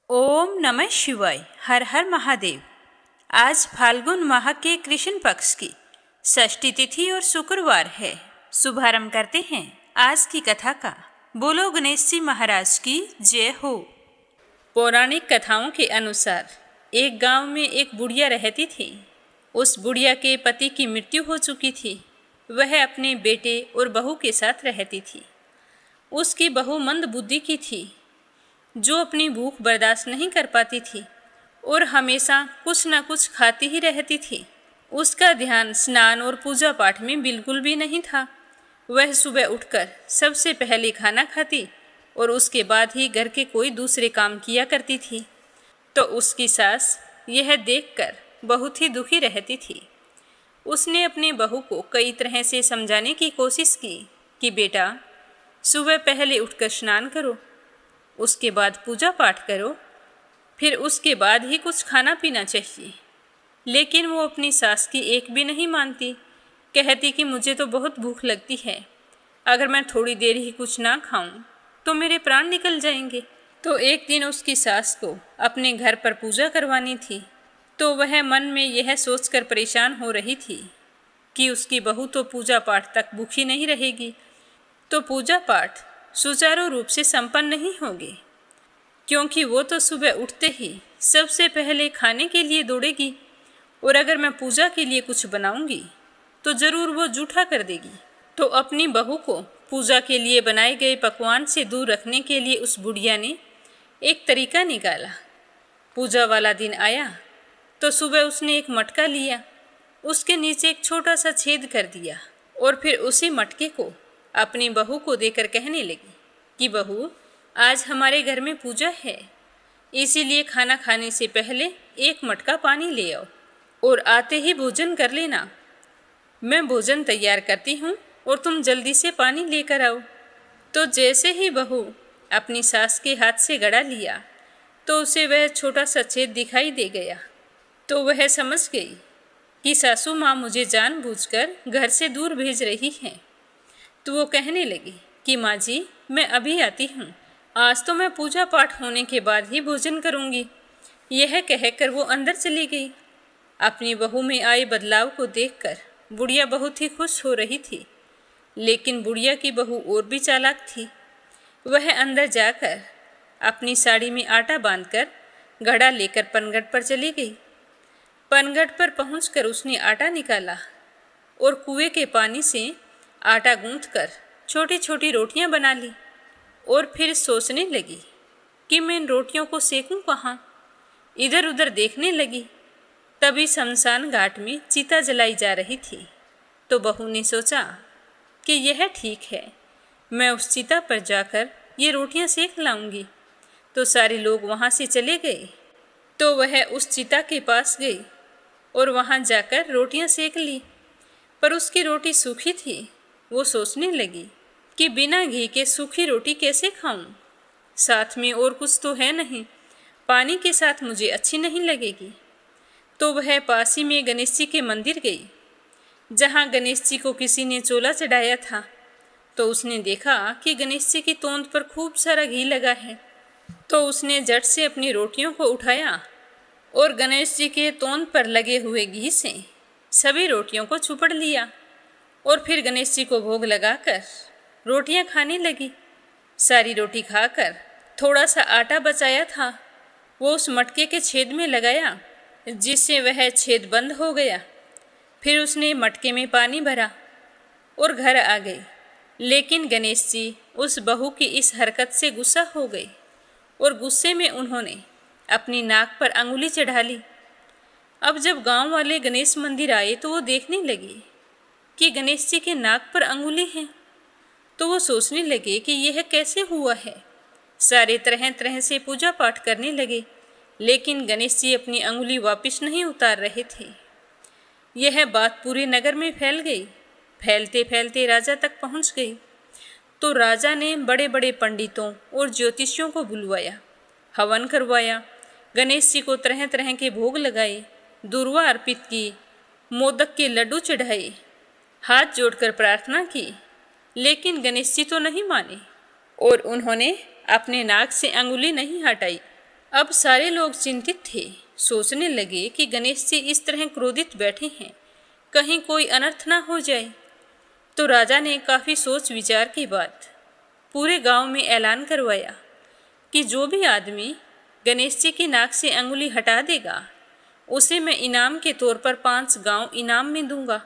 ओम नमः शिवाय। हर हर महादेव। आज फाल्गुन माह के कृष्ण पक्ष की षष्ठी तिथि और शुक्रवार है। शुभारंभ करते हैं आज की कथा का। बोलो गणेश जी महाराज की जय हो। पौराणिक कथाओं के अनुसार एक गांव में एक बुढ़िया रहती थी। उस बुढ़िया के पति की मृत्यु हो चुकी थी। वह अपने बेटे और बहू के साथ रहती थी। उसकी बहू मंद बुद्धि की थी, जो अपनी भूख बर्दाश्त नहीं कर पाती थी और हमेशा कुछ न कुछ खाती ही रहती थी। उसका ध्यान स्नान और पूजा पाठ में बिल्कुल भी नहीं था। वह सुबह उठकर सबसे पहले खाना खाती और उसके बाद ही घर के कोई दूसरे काम किया करती थी। तो उसकी सास यह देखकर बहुत ही दुखी रहती थी। उसने अपने बहू को कई तरह से समझाने की कोशिश की कि बेटा, सुबह पहले उठकर स्नान करो, उसके बाद पूजा पाठ करो, फिर उसके बाद ही कुछ खाना पीना चाहिए। लेकिन वो अपनी सास की एक भी नहीं मानती। कहती कि मुझे तो बहुत भूख लगती है, अगर मैं थोड़ी देर ही कुछ ना खाऊं तो मेरे प्राण निकल जाएंगे। तो एक दिन उसकी सास को अपने घर पर पूजा करवानी थी। तो वह मन में यह सोचकर परेशान हो रही थी कि उसकी बहू तो पूजा पाठ तक भूखी नहीं रहेगी, तो पूजा पाठ सुचारू रूप से संपन्न नहीं होंगे, क्योंकि वो तो सुबह उठते ही सबसे पहले खाने के लिए दौड़ेगी और अगर मैं पूजा के लिए कुछ बनाऊंगी तो ज़रूर वो जूठा कर देगी। तो अपनी बहू को पूजा के लिए बनाए गए पकवान से दूर रखने के लिए उस बुढ़िया ने एक तरीका निकाला। पूजा वाला दिन आया तो सुबह उसने एक मटका लिया, उसके नीचे एक छोटा सा छेद कर दिया और फिर उसी मटके को अपनी बहू को देकर कहने लगी कि बहू, आज हमारे घर में पूजा है, इसीलिए खाना खाने से पहले एक मटका पानी ले आओ और आते ही भोजन कर लेना। मैं भोजन तैयार करती हूँ और तुम जल्दी से पानी लेकर आओ। तो जैसे ही बहू अपनी सास के हाथ से गड़ा लिया तो उसे वह छोटा सा छेद दिखाई दे गया। तो वह समझ गई कि सासू माँ मुझे जानबूझकर घर से दूर भेज रही हैं। तो वो कहने लगी कि माँ जी, मैं अभी आती हूँ, आज तो मैं पूजा पाठ होने के बाद ही भोजन करूँगी। यह कहकर वो अंदर चली गई। अपनी बहू में आए बदलाव को देखकर बुढ़िया बहुत ही खुश हो रही थी। लेकिन बुढ़िया की बहू और भी चालाक थी। वह अंदर जाकर अपनी साड़ी में आटा बांधकर घड़ा लेकर पनघट पर चली गई। पनघट पर पहुंचकर उसने आटा निकाला और कुएं के पानी से आटा गूंथकर छोटी छोटी रोटियां बना ली और फिर सोचने लगी कि मैं इन रोटियों को सेकूं कहाँ। इधर उधर देखने लगी। तभी शमशान घाट में चिता जलाई जा रही थी। तो बहू ने सोचा कि यह ठीक है, मैं उस चिता पर जाकर ये रोटियां सेक लाऊंगी। तो सारे लोग वहाँ से चले गए। तो वह उस चिता के पास गई और वहाँ जाकर रोटियां सेक ली, पर उसकी रोटी सूखी थी। वो सोचने लगी कि बिना घी के सूखी रोटी कैसे खाऊं, साथ में और कुछ तो है नहीं, पानी के साथ मुझे अच्छी नहीं लगेगी। तो वह पास ही में गणेश जी के मंदिर गई, जहाँ गणेश जी को किसी ने चोला चढ़ाया था। तो उसने देखा कि गणेश जी की तोंद पर खूब सारा घी लगा है। तो उसने झट से अपनी रोटियों को उठाया और गणेश जी के तोंद पर लगे हुए घी से सभी रोटियों को चुपड़ लिया और फिर गणेश जी को भोग लगाकर रोटियां खाने लगी। सारी रोटी खाकर थोड़ा सा आटा बचाया था, वो उस मटके के छेद में लगाया, जिससे वह छेद बंद हो गया। फिर उसने मटके में पानी भरा और घर आ गई। लेकिन गणेश जी उस बहू की इस हरकत से गुस्सा हो गए और गुस्से में उन्होंने अपनी नाक पर अंगुली चढ़ा ली। अब जब गांव वाले गणेश मंदिर आए तो वो देखने लगे कि गणेश जी के नाक पर अंगुली है। तो वो सोचने लगे कि यह कैसे हुआ है। सारे तरह तरह से पूजा पाठ करने लगे, लेकिन गणेश जी अपनी अंगुली वापस नहीं उतार रहे थे। यह बात पूरे नगर में फैल गई। फैलते फैलते राजा तक पहुंच गई। तो राजा ने बड़े बड़े पंडितों और ज्योतिषियों को बुलवाया, हवन करवाया, गणेश जी को तरह तरह के भोग लगाए, दूर्वा अर्पित की, मोदक के लड्डू चढ़ाए, हाथ जोड़कर प्रार्थना की। लेकिन गणेश जी तो नहीं माने और उन्होंने अपने नाक से अंगुली नहीं हटाई। अब सारे लोग चिंतित थे, सोचने लगे कि गणेश जी इस तरह क्रोधित बैठे हैं, कहीं कोई अनर्थ ना हो जाए। तो राजा ने काफ़ी सोच विचार के बाद पूरे गांव में ऐलान करवाया कि जो भी आदमी गणेश जी की नाक से अंगुली हटा देगा, उसे मैं इनाम के तौर पर 5 गांव इनाम में दूंगा।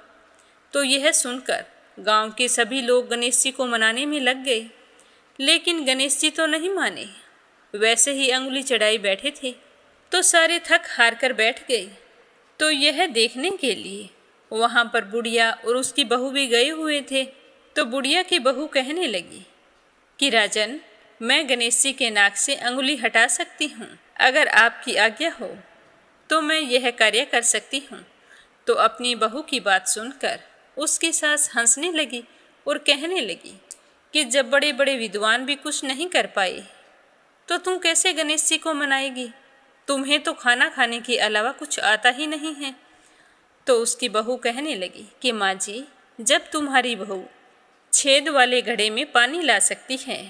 तो यह सुनकर गांव के सभी लोग गणेश जी को मनाने में लग गए, लेकिन गणेश जी तो नहीं माने, वैसे ही अंगुली चढ़ाई बैठे थे। तो सारे थक हार कर बैठ गए। तो यह देखने के लिए वहाँ पर बुढ़िया और उसकी बहू भी गए हुए थे। तो बुढ़िया की बहू कहने लगी कि राजन, मैं गणेश जी के नाक से अंगुली हटा सकती हूँ, अगर आपकी आज्ञा हो तो मैं यह कार्य कर सकती हूँ। तो अपनी बहू की बात सुनकर उसकी सास हंसने लगी और कहने लगी कि जब बड़े बड़े विद्वान भी कुछ नहीं कर पाए तो तुम कैसे गणेश जी को मनाएगी? तुम्हें तो खाना खाने के अलावा कुछ आता ही नहीं है। तो उसकी बहू कहने लगी कि माँ जी, जब तुम्हारी बहू छेद वाले घड़े में पानी ला सकती है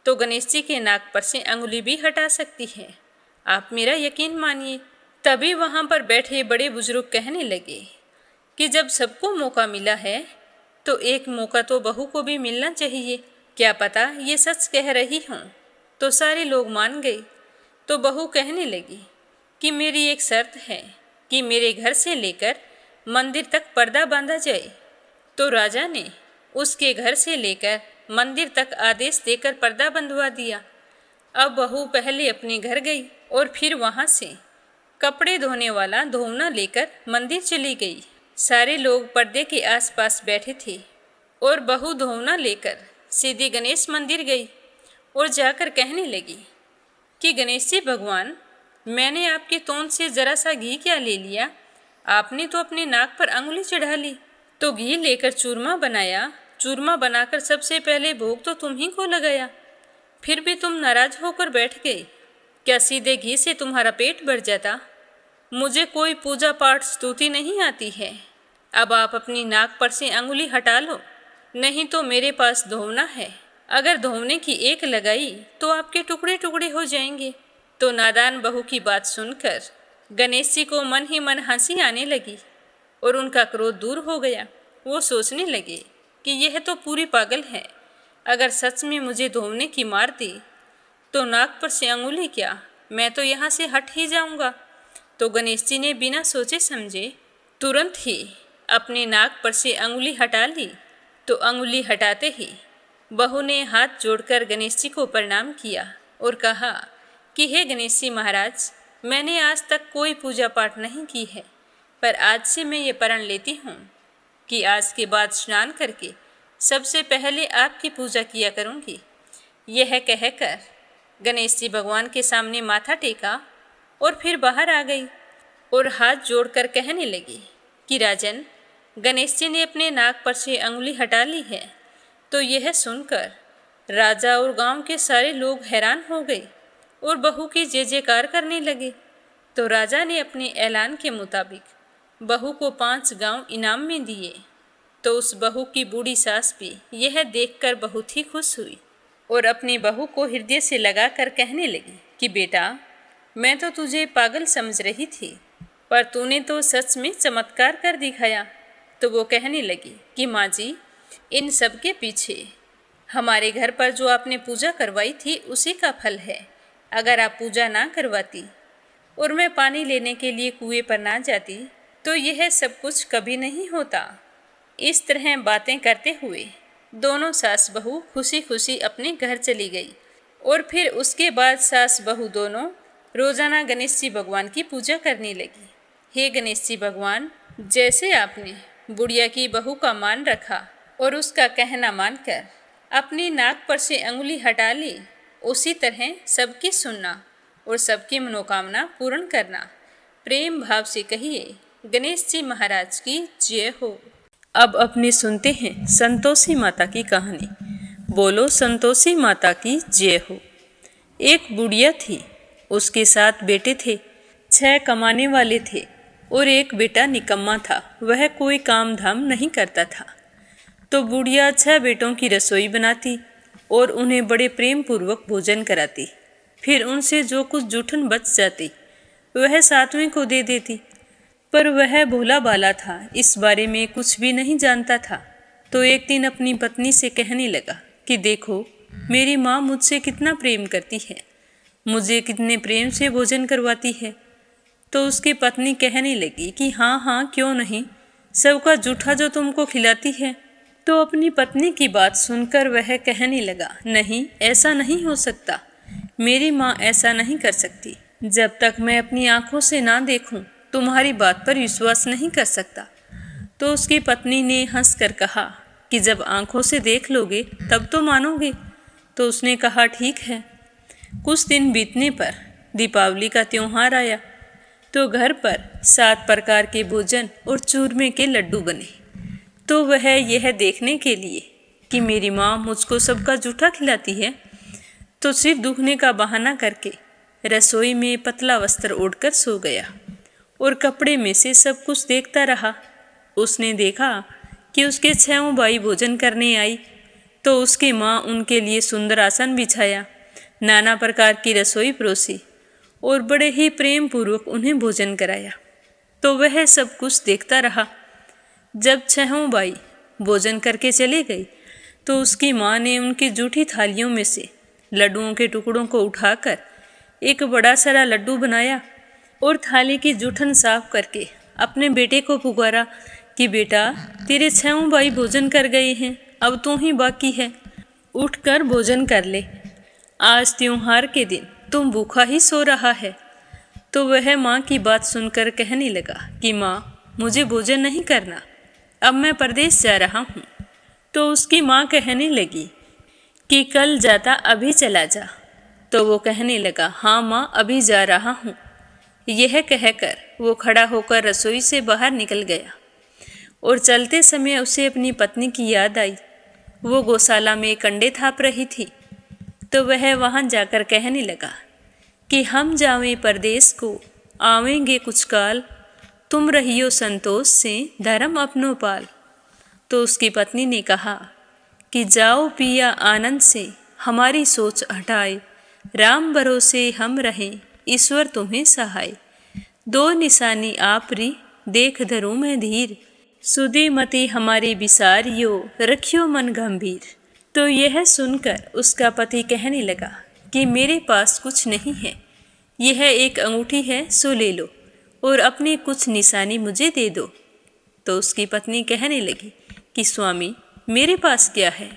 तो गणेश जी के नाक पर से अंगुली भी हटा सकती है, आप मेरा यकीन मानिए। तभी वहाँ पर बैठे बड़े बुजुर्ग कहने लगे कि जब सबको मौका मिला है तो एक मौका तो बहू को भी मिलना चाहिए, क्या पता ये सच कह रही हूँ। तो सारे लोग मान गए। तो बहू कहने लगी कि मेरी एक शर्त है कि मेरे घर से लेकर मंदिर तक पर्दा बांधा जाए। तो राजा ने उसके घर से लेकर मंदिर तक आदेश देकर पर्दा बंधवा दिया। अब बहू पहले अपने घर गई और फिर वहाँ से कपड़े धोने वाला धोवना लेकर मंदिर चली गई। सारे लोग पर्दे के आसपास बैठे थे और बहू धोवना लेकर सीधे गणेश मंदिर गई और जाकर कहने लगी कि गणेश जी भगवान, मैंने आपके तोंद से जरा सा घी क्या ले लिया, आपने तो अपने नाक पर अंगुली चढ़ा ली। तो घी लेकर चूरमा बनाया, चूरमा बनाकर सबसे पहले भोग तो तुम ही को लगाया, फिर भी तुम नाराज होकर बैठ गए। क्या सीधे घी से तुम्हारा पेट भर जाता? मुझे कोई पूजा पाठ स्तुति नहीं आती है। अब आप अपनी नाक पर से अंगुली हटा लो, नहीं तो मेरे पास धोवना है, अगर धोवने की एक लगाई तो आपके टुकड़े टुकड़े हो जाएंगे। तो नादान बहू की बात सुनकर गणेश जी को मन ही मन हंसी आने लगी और उनका क्रोध दूर हो गया। वो सोचने लगे कि यह तो पूरी पागल है, अगर सच में मुझे धोवने की मार दी तो नाक पर से अंगुली क्या, मैं तो यहाँ से हट ही जाऊँगा। तो गणेश जी ने बिना सोचे समझे तुरंत ही अपने नाक पर से अंगुली हटा ली। तो अंगुली हटाते ही बहू ने हाथ जोड़कर गणेश जी को प्रणाम किया और कहा कि हे गणेश जी महाराज, मैंने आज तक कोई पूजा पाठ नहीं की है, पर आज से मैं ये प्रण लेती हूँ कि आज के बाद स्नान करके सबसे पहले आपकी पूजा किया करूँगी। यह कहकर गणेश जी भगवान के सामने माथा टेका और फिर बाहर आ गई और हाथ जोड़कर कहने लगी कि राजन, गणेश जी ने अपने नाक पर से अंगुली हटा ली है। तो यह सुनकर राजा और गांव के सारे लोग हैरान हो गए और बहू की जय जयकार करने लगे। तो राजा ने अपने ऐलान के मुताबिक बहू को 5 गांव इनाम में दिए। तो उस बहू की बूढ़ी सास भी यह देखकर बहुत ही खुश हुई और अपनी बहू को हृदय से लगाकर कहने लगी कि बेटा, मैं तो तुझे पागल समझ रही थी, पर तूने तो सच में चमत्कार कर दिखाया। तो वो कहने लगी कि माँ जी, इन सब के पीछे हमारे घर पर जो आपने पूजा करवाई थी उसी का फल है। अगर आप पूजा ना करवाती और मैं पानी लेने के लिए कुएं पर ना जाती तो यह सब कुछ कभी नहीं होता। इस तरह बातें करते हुए दोनों सास बहू खुशी खुशी अपने घर चली गई और फिर उसके बाद सास बहू दोनों रोजाना गणेश जी भगवान की पूजा करने लगी। हे गणेश जी भगवान, जैसे आपने बुढ़िया की बहू का मान रखा और उसका कहना मानकर अपनी नाक पर से अंगुली हटा ली, उसी तरह सबकी सुनना और सबकी मनोकामना पूर्ण करना। प्रेम भाव से कहिए गणेश जी महाराज की जय हो। अब अपने सुनते हैं संतोषी माता की कहानी। बोलो संतोषी माता की जय हो। एक बुढ़िया थी, उसके 7 बेटे थे। 6 कमाने वाले थे और एक बेटा निकम्मा था, वह कोई काम धाम नहीं करता था। तो बुढ़िया 6 बेटों की रसोई बनाती और उन्हें बड़े प्रेम पूर्वक भोजन कराती। फिर उनसे जो कुछ जूठन बच जाती वह सातवें को दे देती। पर वह भोला बाला था, इस बारे में कुछ भी नहीं जानता था। तो एक दिन अपनी पत्नी से कहने लगा कि देखो, मेरी माँ मुझसे कितना प्रेम करती है, मुझे कितने प्रेम से भोजन करवाती है। तो उसकी पत्नी कहने लगी कि हाँ हाँ, क्यों नहीं, सबका जूठा जो तुमको खिलाती है। तो अपनी पत्नी की बात सुनकर वह कहने लगा, नहीं, ऐसा नहीं हो सकता, मेरी माँ ऐसा नहीं कर सकती। जब तक मैं अपनी आंखों से ना देखूं, तुम्हारी बात पर विश्वास नहीं कर सकता। तो उसकी पत्नी ने हंसकर कहा कि जब आंखों से देख लोगे तब तो मानोगे। तो उसने कहा, ठीक है। कुछ दिन बीतने पर दीपावली का त्योहार आया। तो घर पर 7 प्रकार के भोजन और चूरमे के लड्डू बने। तो वह यह देखने के लिए कि मेरी माँ मुझको सबका जूठा खिलाती है, तो सिर दुखने का बहाना करके रसोई में पतला वस्त्र ओढ़कर सो गया और कपड़े में से सब कुछ देखता रहा। उसने देखा कि उसके 6 भाई भोजन करने आई। तो उसकी माँ उनके लिए सुंदर आसन बिछाया, नाना प्रकार की रसोई परोसी और बड़े ही प्रेम पूर्वक उन्हें भोजन कराया। तो वह सब कुछ देखता रहा। जब 6 भाई भोजन करके चले गए, तो उसकी माँ ने उनकी जूठी थालियों में से लड्डुओं के टुकड़ों को उठाकर एक बड़ा सारा लड्डू बनाया और थाली की जूठन साफ करके अपने बेटे को पुकारा कि बेटा, तेरे 6 भाई भोजन कर गए हैं, अब तू ही बाकी है, उठकर भोजन कर ले। आज त्योहार के दिन तुम भूखा ही सो रहा है। तो वह माँ की बात सुनकर कहने लगा कि माँ, मुझे भोजन नहीं करना, अब मैं परदेश जा रहा हूँ। तो उसकी माँ कहने लगी कि कल जाता अभी चला जा। तो वो कहने लगा, हाँ माँ, अभी जा रहा हूँ। यह कहकर वो खड़ा होकर रसोई से बाहर निकल गया और चलते समय उसे अपनी पत्नी की याद आई। वो गौशाला में कंडे थाप रही थी। तो वह वहाँ जाकर कहने लगा कि हम जावें परदेश को, आवेंगे कुछ काल, तुम रहियो संतोष से, धर्म अपनो पाल। तो उसकी पत्नी ने कहा कि जाओ पिया आनंद से, हमारी सोच हटाए, राम भरोसे हम रहें, ईश्वर तुम्हें सहाय। 2 निशानी आपरी, देख धरूं मैं धीर, सुधी मति हमारी बिसारियो, रखियो मन गंभीर। तो यह सुनकर उसका पति कहने लगा कि मेरे पास कुछ नहीं है, यह एक अंगूठी है, सो ले लो और अपनी कुछ निशानी मुझे दे दो। तो उसकी पत्नी कहने लगी कि स्वामी, मेरे पास क्या है,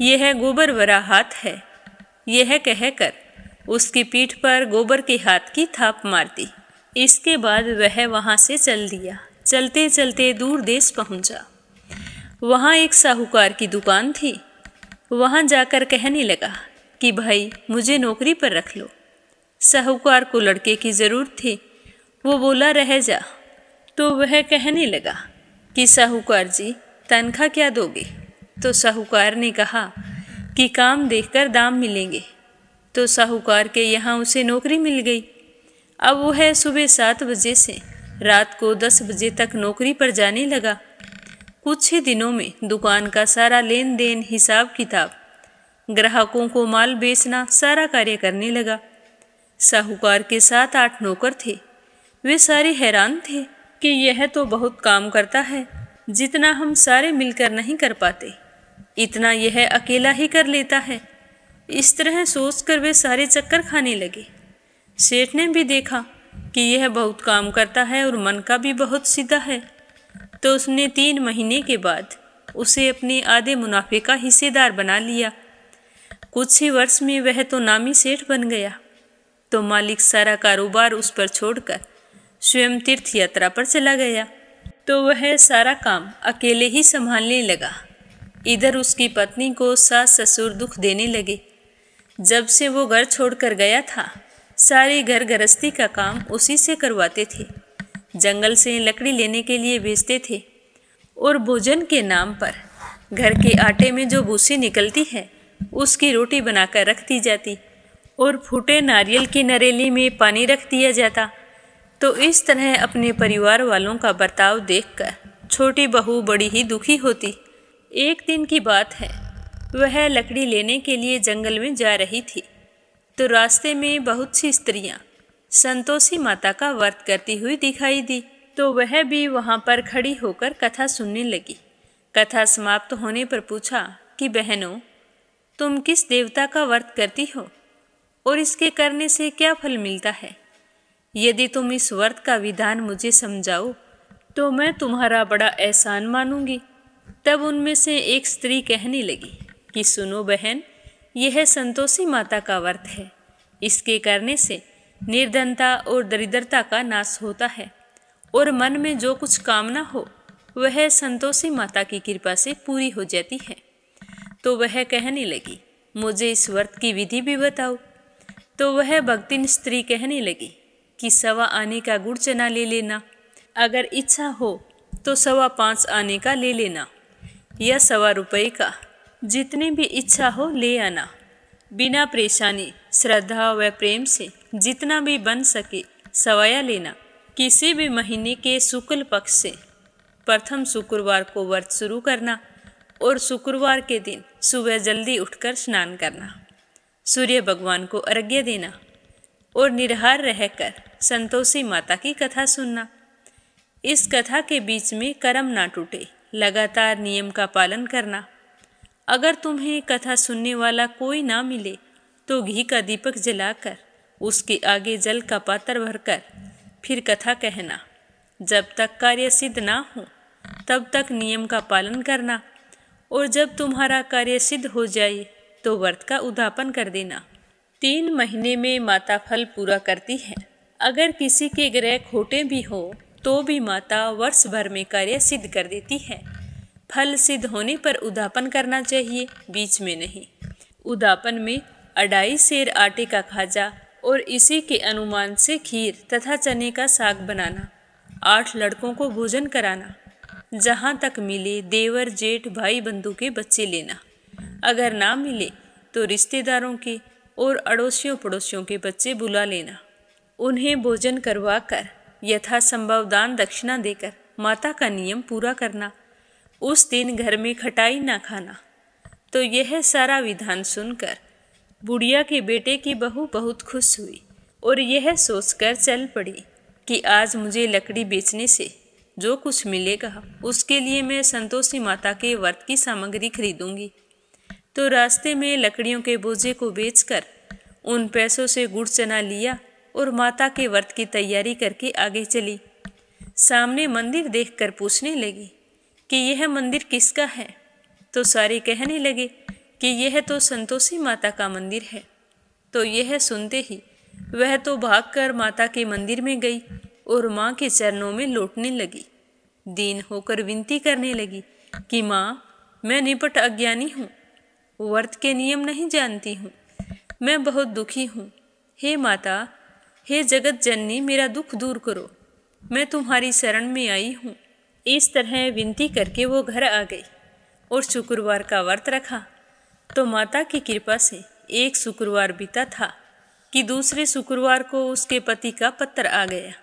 यह गोबर भरा हाथ है। यह कहकर उसकी पीठ पर गोबर के हाथ की थाप मार दी। इसके बाद वह वहाँ से चल दिया। चलते चलते दूर देश पहुँचा। वहाँ एक साहूकार की दुकान थी। वहाँ जाकर कहने लगा कि भाई, मुझे नौकरी पर रख लो। साहूकार को लड़के की ज़रूरत थी। वो बोला, रह जा। तो वह कहने लगा कि साहूकार जी, तनख्वाह क्या दोगे? तो साहूकार ने कहा कि काम देखकर दाम मिलेंगे। तो साहूकार के यहाँ उसे नौकरी मिल गई। अब वह सुबह 7 बजे से रात को 10 बजे तक नौकरी पर जाने लगा। कुछ ही दिनों में दुकान का सारा लेन देन, हिसाब किताब, ग्राहकों को माल बेचना, सारा कार्य करने लगा। साहूकार के 7-8 नौकर थे। वे सारे हैरान थे कि यह तो बहुत काम करता है, जितना हम सारे मिलकर नहीं कर पाते, इतना यह अकेला ही कर लेता है। इस तरह सोचकर वे सारे चक्कर खाने लगे। सेठ ने भी देखा कि यह बहुत काम करता है और मन का भी बहुत सीधा है। तो उसने 3 महीने के बाद उसे अपने आधे मुनाफे का हिस्सेदार बना लिया। कुछ ही वर्ष में वह तो नामी सेठ बन गया। तो मालिक सारा कारोबार उस पर छोड़कर स्वयं तीर्थ यात्रा पर चला गया। तो वह सारा काम अकेले ही संभालने लगा। इधर उसकी पत्नी को सास ससुर दुख देने लगे। जब से वो घर छोड़कर गया था, सारे घर गृहस्थी का काम उसी से करवाते थे। जंगल से लकड़ी लेने के लिए भेजते थे और भोजन के नाम पर घर के आटे में जो भूसी निकलती है, उसकी रोटी बनाकर रख दी जाती और फूटे नारियल की नरेली में पानी रख दिया जाता। तो इस तरह अपने परिवार वालों का बर्ताव देखकर छोटी बहू बड़ी ही दुखी होती। एक दिन की बात है, वह लकड़ी लेने के लिए जंगल में जा रही थी। तो रास्ते में बहुत सी स्त्रियां संतोषी माता का व्रत करती हुई दिखाई दी, तो वह भी वहां पर खड़ी होकर कथा सुनने लगी। कथा समाप्त होने पर पूछा कि बहनों, तुम किस देवता का व्रत करती हो और इसके करने से क्या फल मिलता है? यदि तुम इस व्रत का विधान मुझे समझाओ तो मैं तुम्हारा बड़ा एहसान मानूंगी। तब उनमें से एक स्त्री कहने लगी कि सुनो बहन, यह संतोषी माता का व्रत है। इसके करने से निर्धनता और दरिद्रता का नाश होता है और मन में जो कुछ कामना हो वह संतोषी माता की कृपा से पूरी हो जाती है। तो वह कहने लगी, मुझे इस व्रत की विधि भी बताओ। तो वह भक्तिन स्त्री कहने लगी कि 1.25 आने का गुड़ चना ले लेना, अगर इच्छा हो तो 5.25 आने का ले लेना, या 1.25 रुपये का, जितनी भी इच्छा हो ले आना। बिना परेशानी, श्रद्धा व प्रेम से जितना भी बन सके सवाया लेना। किसी भी महीने के शुक्ल पक्ष से प्रथम शुक्रवार को व्रत शुरू करना और शुक्रवार के दिन सुबह जल्दी उठकर स्नान करना, सूर्य भगवान को अर्घ्य देना और निराहार रहकर संतोषी माता की कथा सुनना। इस कथा के बीच में कर्म ना टूटे, लगातार नियम का पालन करना। अगर तुम्हें कथा सुनने वाला कोई ना मिले तो घी का दीपक जलाकर उसके आगे जल का पात्र भरकर फिर कथा कहना। जब तक कार्य सिद्ध ना हो तब तक नियम का पालन करना, और जब तुम्हारा कार्य सिद्ध हो जाए तो व्रत का उद्यापन कर देना। 3 महीने में माता फल पूरा करती है। अगर किसी के ग्रह खोटे भी हो तो भी माता वर्ष भर में कार्य सिद्ध कर देती है। फल सिद्ध होने पर उद्यापन करना चाहिए, बीच में नहीं। उद्यापन में 2.5 सेर आटे का खाजा और इसी के अनुमान से खीर तथा चने का साग बनाना। 8 लड़कों को भोजन कराना। जहाँ तक मिले देवर जेठ भाई बंधु के बच्चे लेना। अगर ना मिले तो रिश्तेदारों के और अड़ोसियों पड़ोसियों के बच्चे बुला लेना। उन्हें भोजन करवाकर यथासंभव दान दक्षिणा देकर माता का नियम पूरा करना। उस दिन घर में खटाई ना खाना। तो यह सारा विधान सुनकर बुढ़िया के बेटे की बहू बहुत खुश हुई और यह सोचकर चल पड़ी कि आज मुझे लकड़ी बेचने से जो कुछ मिलेगा उसके लिए मैं संतोषी माता के व्रत की सामग्री खरीदूंगी। तो रास्ते में लकड़ियों के बोझे को बेचकर उन पैसों से गुड़ चना लिया और माता के व्रत की तैयारी करके आगे चली। सामने मंदिर देखकर पूछने लगी कि यह मंदिर किसका है? तो सारे कहने लगे कि यह तो संतोषी माता का मंदिर है। तो यह सुनते ही वह तो भागकर माता के मंदिर में गई और माँ के चरणों में लौटने लगी। दीन होकर विनती करने लगी कि माँ, मैं निपट अज्ञानी हूँ, व्रत के नियम नहीं जानती हूँ, मैं बहुत दुखी हूँ। हे माता, हे जगत जननी, मेरा दुख दूर करो, मैं तुम्हारी शरण में आई हूँ। इस तरह विनती करके वो घर आ गई और शुक्रवार का व्रत रखा। तो माता की कृपा से एक शुक्रवार बीता था कि दूसरे शुक्रवार को उसके पति का पत्र आ गया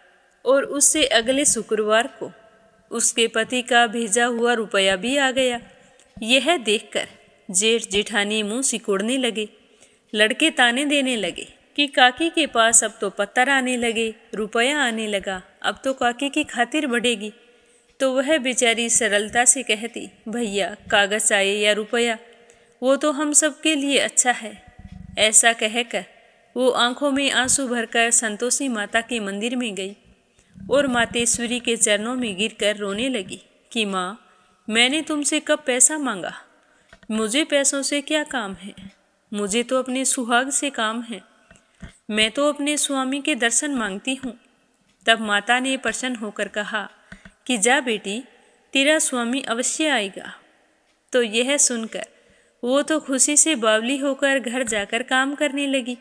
और उससे अगले शुक्रवार को उसके पति का भेजा हुआ रुपया भी आ गया। यह देखकर जेठ जेठानी मुंह सिकोड़ने लगे। लड़के ताने देने लगे कि काकी के पास अब तो पत्थर आने लगे, रुपया आने लगा, अब तो काकी की खातिर बढ़ेगी। तो वह बेचारी सरलता से कहती, भैया कागज आए या रुपया, वो तो हम सब के लिए अच्छा है। ऐसा कहकर वो आंखों में आंसू भरकर संतोषी माता के मंदिर में गई और मातेश्वरी के चरणों में गिरकर रोने लगी कि माँ, मैंने तुमसे कब पैसा मांगा? मुझे पैसों से क्या काम है? मुझे तो अपने सुहाग से काम है। मैं तो अपने स्वामी के दर्शन मांगती हूँ। तब माता ने प्रसन्न होकर कहा कि जा बेटी, तेरा स्वामी अवश्य आएगा। तो यह सुनकर वो तो खुशी से बावली होकर घर जाकर काम करने लगी।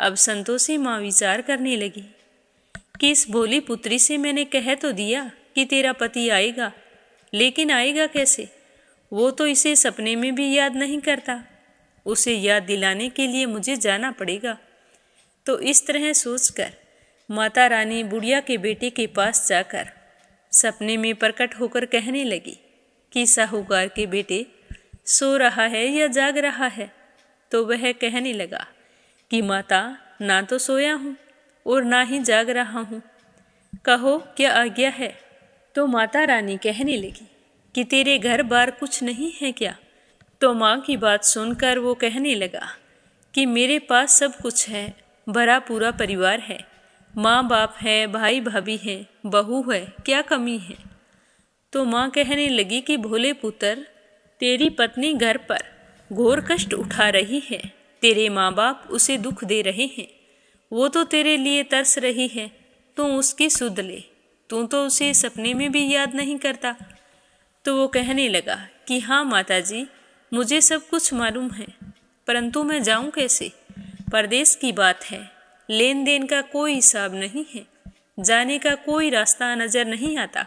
अब संतोषी माँ विचार करने लगी कि इस भोली पुत्री से मैंने कह तो दिया कि तेरा पति आएगा, लेकिन आएगा कैसे? वो तो इसे सपने में भी याद नहीं करता। उसे याद दिलाने के लिए मुझे जाना पड़ेगा। तो इस तरह सोचकर माता रानी बुढ़िया के बेटे के पास जाकर सपने में प्रकट होकर कहने लगी कि साहूकार के बेटे सो रहा है या जाग रहा है? तो वह कहने लगा कि माता, ना तो सोया हूँ और ना ही जाग रहा हूँ, कहो क्या आज्ञा है। तो माता रानी कहने लगी कि तेरे घर बार कुछ नहीं है क्या। तो माँ की बात सुनकर वो कहने लगा कि मेरे पास सब कुछ है, भरा पूरा परिवार है, माँ बाप है, भाई भाभी है, बहू है, क्या कमी है। तो माँ कहने लगी कि भोले पुत्र, तेरी पत्नी घर पर घोर कष्ट उठा रही है, तेरे माँ बाप उसे दुख दे रहे हैं, वो तो तेरे लिए तरस रही है, तू उसकी सुध ले, तू तो उसे सपने में भी याद नहीं करता। तो वो कहने लगा कि हाँ माता जी, मुझे सब कुछ मालूम है, परंतु मैं जाऊं कैसे। परदेश की बात है, लेन देन का कोई हिसाब नहीं है, जाने का कोई रास्ता नजर नहीं आता,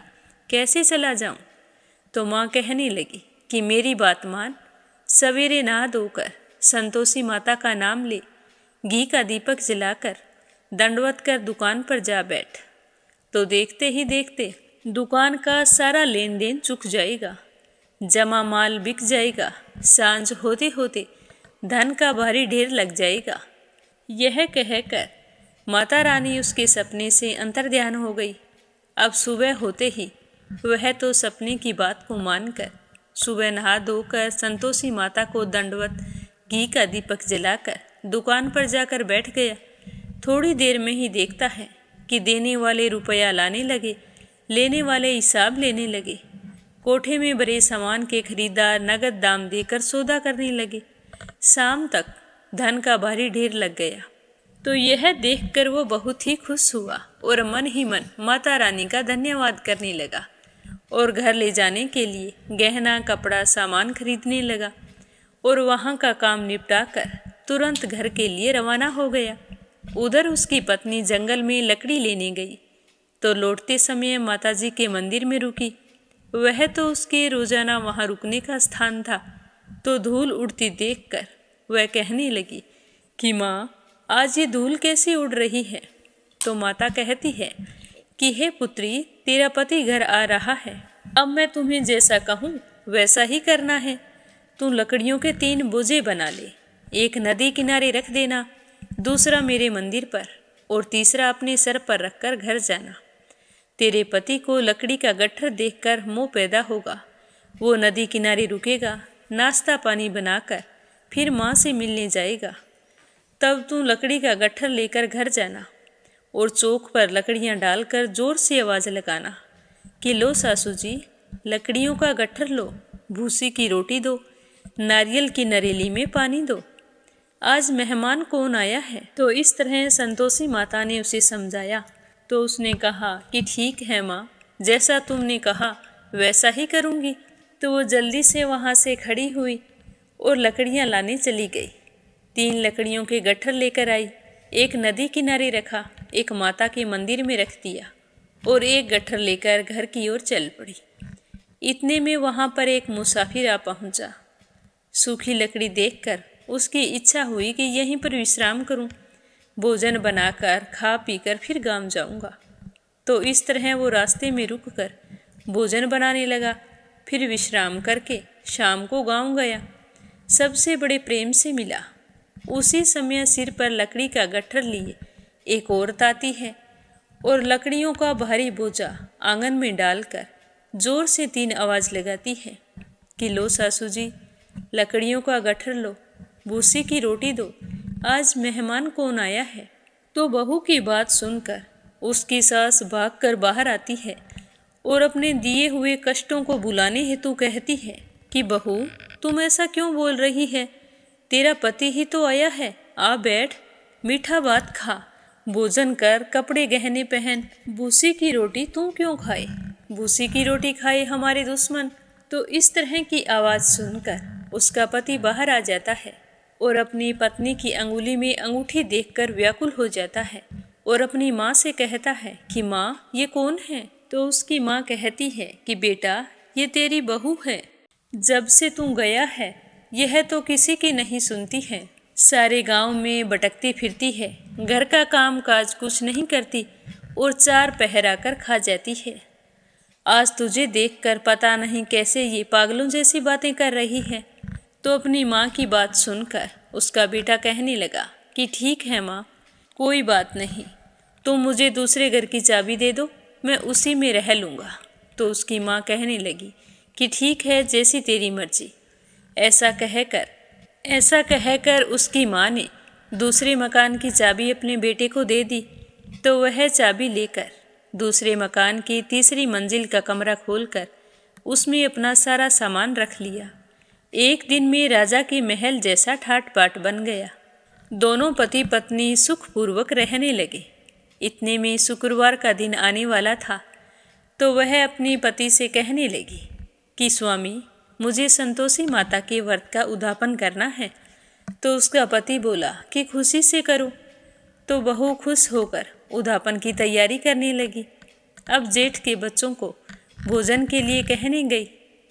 कैसे चला जाऊं। तो माँ कहने लगी कि मेरी बात मान, सवेरे नहा धोकर संतोषी माता का नाम ले, घी का दीपक जलाकर दंडवत कर दुकान पर जा बैठ। तो देखते ही देखते दुकान का सारा लेन देन चुक जाएगा, जमा माल बिक जाएगा, सांझ होते होते धन का भारी ढेर लग जाएगा। यह कहकर माता रानी उसके सपने से अंतर्ध्यान हो गई। अब सुबह होते ही वह तो सपने की बात को मानकर सुबह नहा धोकर संतोषी माता को दंडवत घी का दीपक जलाकर दुकान पर जाकर बैठ गया। थोड़ी देर में ही देखता है कि देने वाले रुपया लाने लगे, लेने वाले हिसाब लेने लगे। कोठे में भरे सामान के खरीदार नगद दाम देकर सौदा करने लगे। शाम तक धन का भारी ढेर लग गया। तो यह देखकर वो बहुत ही खुश हुआ और मन ही मन माता रानी का धन्यवाद करने लगा और घर ले जाने के लिए गहना कपड़ा सामान खरीदने लगा और वहाँ का काम निपटा कर तुरंत घर के लिए रवाना हो गया। उधर उसकी पत्नी जंगल में लकड़ी लेने गई तो लौटते समय माताजी के मंदिर में रुकी। वह तो उसके रोजाना वहाँ रुकने का स्थान था। तो धूल उड़ती देखकर वह कहने लगी कि माँ, आज ये धूल कैसी उड़ रही है। तो माता कहती है कि हे पुत्री, तेरा पति घर आ रहा है, अब मैं तुम्हें जैसा कहूँ वैसा ही करना है। तू लकड़ियों के 3 बोझे बना ले, एक नदी किनारे रख देना, दूसरा मेरे मंदिर पर और तीसरा अपने सर पर रखकर घर जाना। तेरे पति को लकड़ी का गट्ठर देखकर मोह पैदा होगा, वो नदी किनारे रुकेगा, नाश्ता पानी बनाकर फिर माँ से मिलने जाएगा। तब तू लकड़ी का गट्ठर लेकर घर जाना और चौक पर लकड़ियाँ डालकर जोर से आवाज़ लगाना कि लो सासू जी, लकड़ियों का गट्ठर लो, भूसी की रोटी दो, नारियल की नरेली में पानी दो, आज मेहमान कौन आया है। तो इस तरह संतोषी माता ने उसे समझाया। तो उसने कहा कि ठीक है माँ, जैसा तुमने कहा वैसा ही करूँगी। तो वो जल्दी से वहाँ से खड़ी हुई और लकड़ियाँ लाने चली गई। 3 लकड़ियों के गट्ठर लेकर आई, एक नदी किनारे रखा, एक माता के मंदिर में रख दिया और एक गट्ठर लेकर घर की ओर चल पड़ी। इतने में वहाँ पर एक मुसाफिर आ पहुँचा। सूखी लकड़ी देखकर उसकी इच्छा हुई कि यहीं पर विश्राम करूं, भोजन बनाकर खा पीकर फिर गांव जाऊंगा। तो इस तरह वो रास्ते में रुककर भोजन बनाने लगा, फिर विश्राम करके शाम को गांव गया। सबसे बड़े प्रेम से मिला। उसी समय सिर पर लकड़ी का गट्ठर लिए एक औरत आती है और लकड़ियों का भारी बोझा आंगन में डालकर जोर से 3 आवाज़ लगाती है कि लो सासू जी, लकड़ियों का गट्ठर लो, भूसी की रोटी दो, आज मेहमान कौन आया है। तो बहू की बात सुनकर उसकी सास भागकर बाहर आती है और अपने दिए हुए कष्टों को बुलाने हेतु कहती है कि बहू, तुम ऐसा क्यों बोल रही है, तेरा पति ही तो आया है, आ बैठ, मीठा भात खा, भोजन कर, कपड़े गहने पहन, भूसी की रोटी तू क्यों खाए, भूसी की रोटी खाए हमारे दुश्मन। तो इस तरह की आवाज़ सुनकर उसका पति बाहर आ जाता है और अपनी पत्नी की अंगुली में अंगूठी देखकर व्याकुल हो जाता है और अपनी माँ से कहता है कि माँ, ये कौन है। तो उसकी माँ कहती है कि बेटा, ये तेरी बहू है, जब से तू गया है यह तो किसी की नहीं सुनती है, सारे गांव में भटकती फिरती है, घर का काम काज कुछ नहीं करती और 4 पहर आकर खा जाती है। आज तुझे देखकर पता नहीं कैसे ये पागलों जैसी बातें कर रही है। तो अपनी माँ की बात सुनकर उसका बेटा कहने लगा कि ठीक है माँ, कोई बात नहीं, तुम मुझे दूसरे घर की चाबी दे दो, मैं उसी में रह लूँगा। तो उसकी माँ कहने लगी कि ठीक है, जैसी तेरी मर्जी। ऐसा कहकर उसकी माँ ने दूसरे मकान की चाबी अपने बेटे को दे दी। तो वह चाबी लेकर दूसरे मकान की तीसरी मंजिल का कमरा खोलकर उसमें अपना सारा सामान रख लिया। एक दिन में राजा के महल जैसा ठाट बाट बन गया। दोनों पति पत्नी सुखपूर्वक रहने लगे। इतने में शुक्रवार का दिन आने वाला था। तो वह अपने पति से कहने लगी कि स्वामी, मुझे संतोषी माता के व्रत का उद्यापन करना है। तो उसका पति बोला कि खुशी से करो। तो बहू खुश होकर उद्यापन की तैयारी करने लगी। अब जेठ के बच्चों को भोजन के लिए कहने गई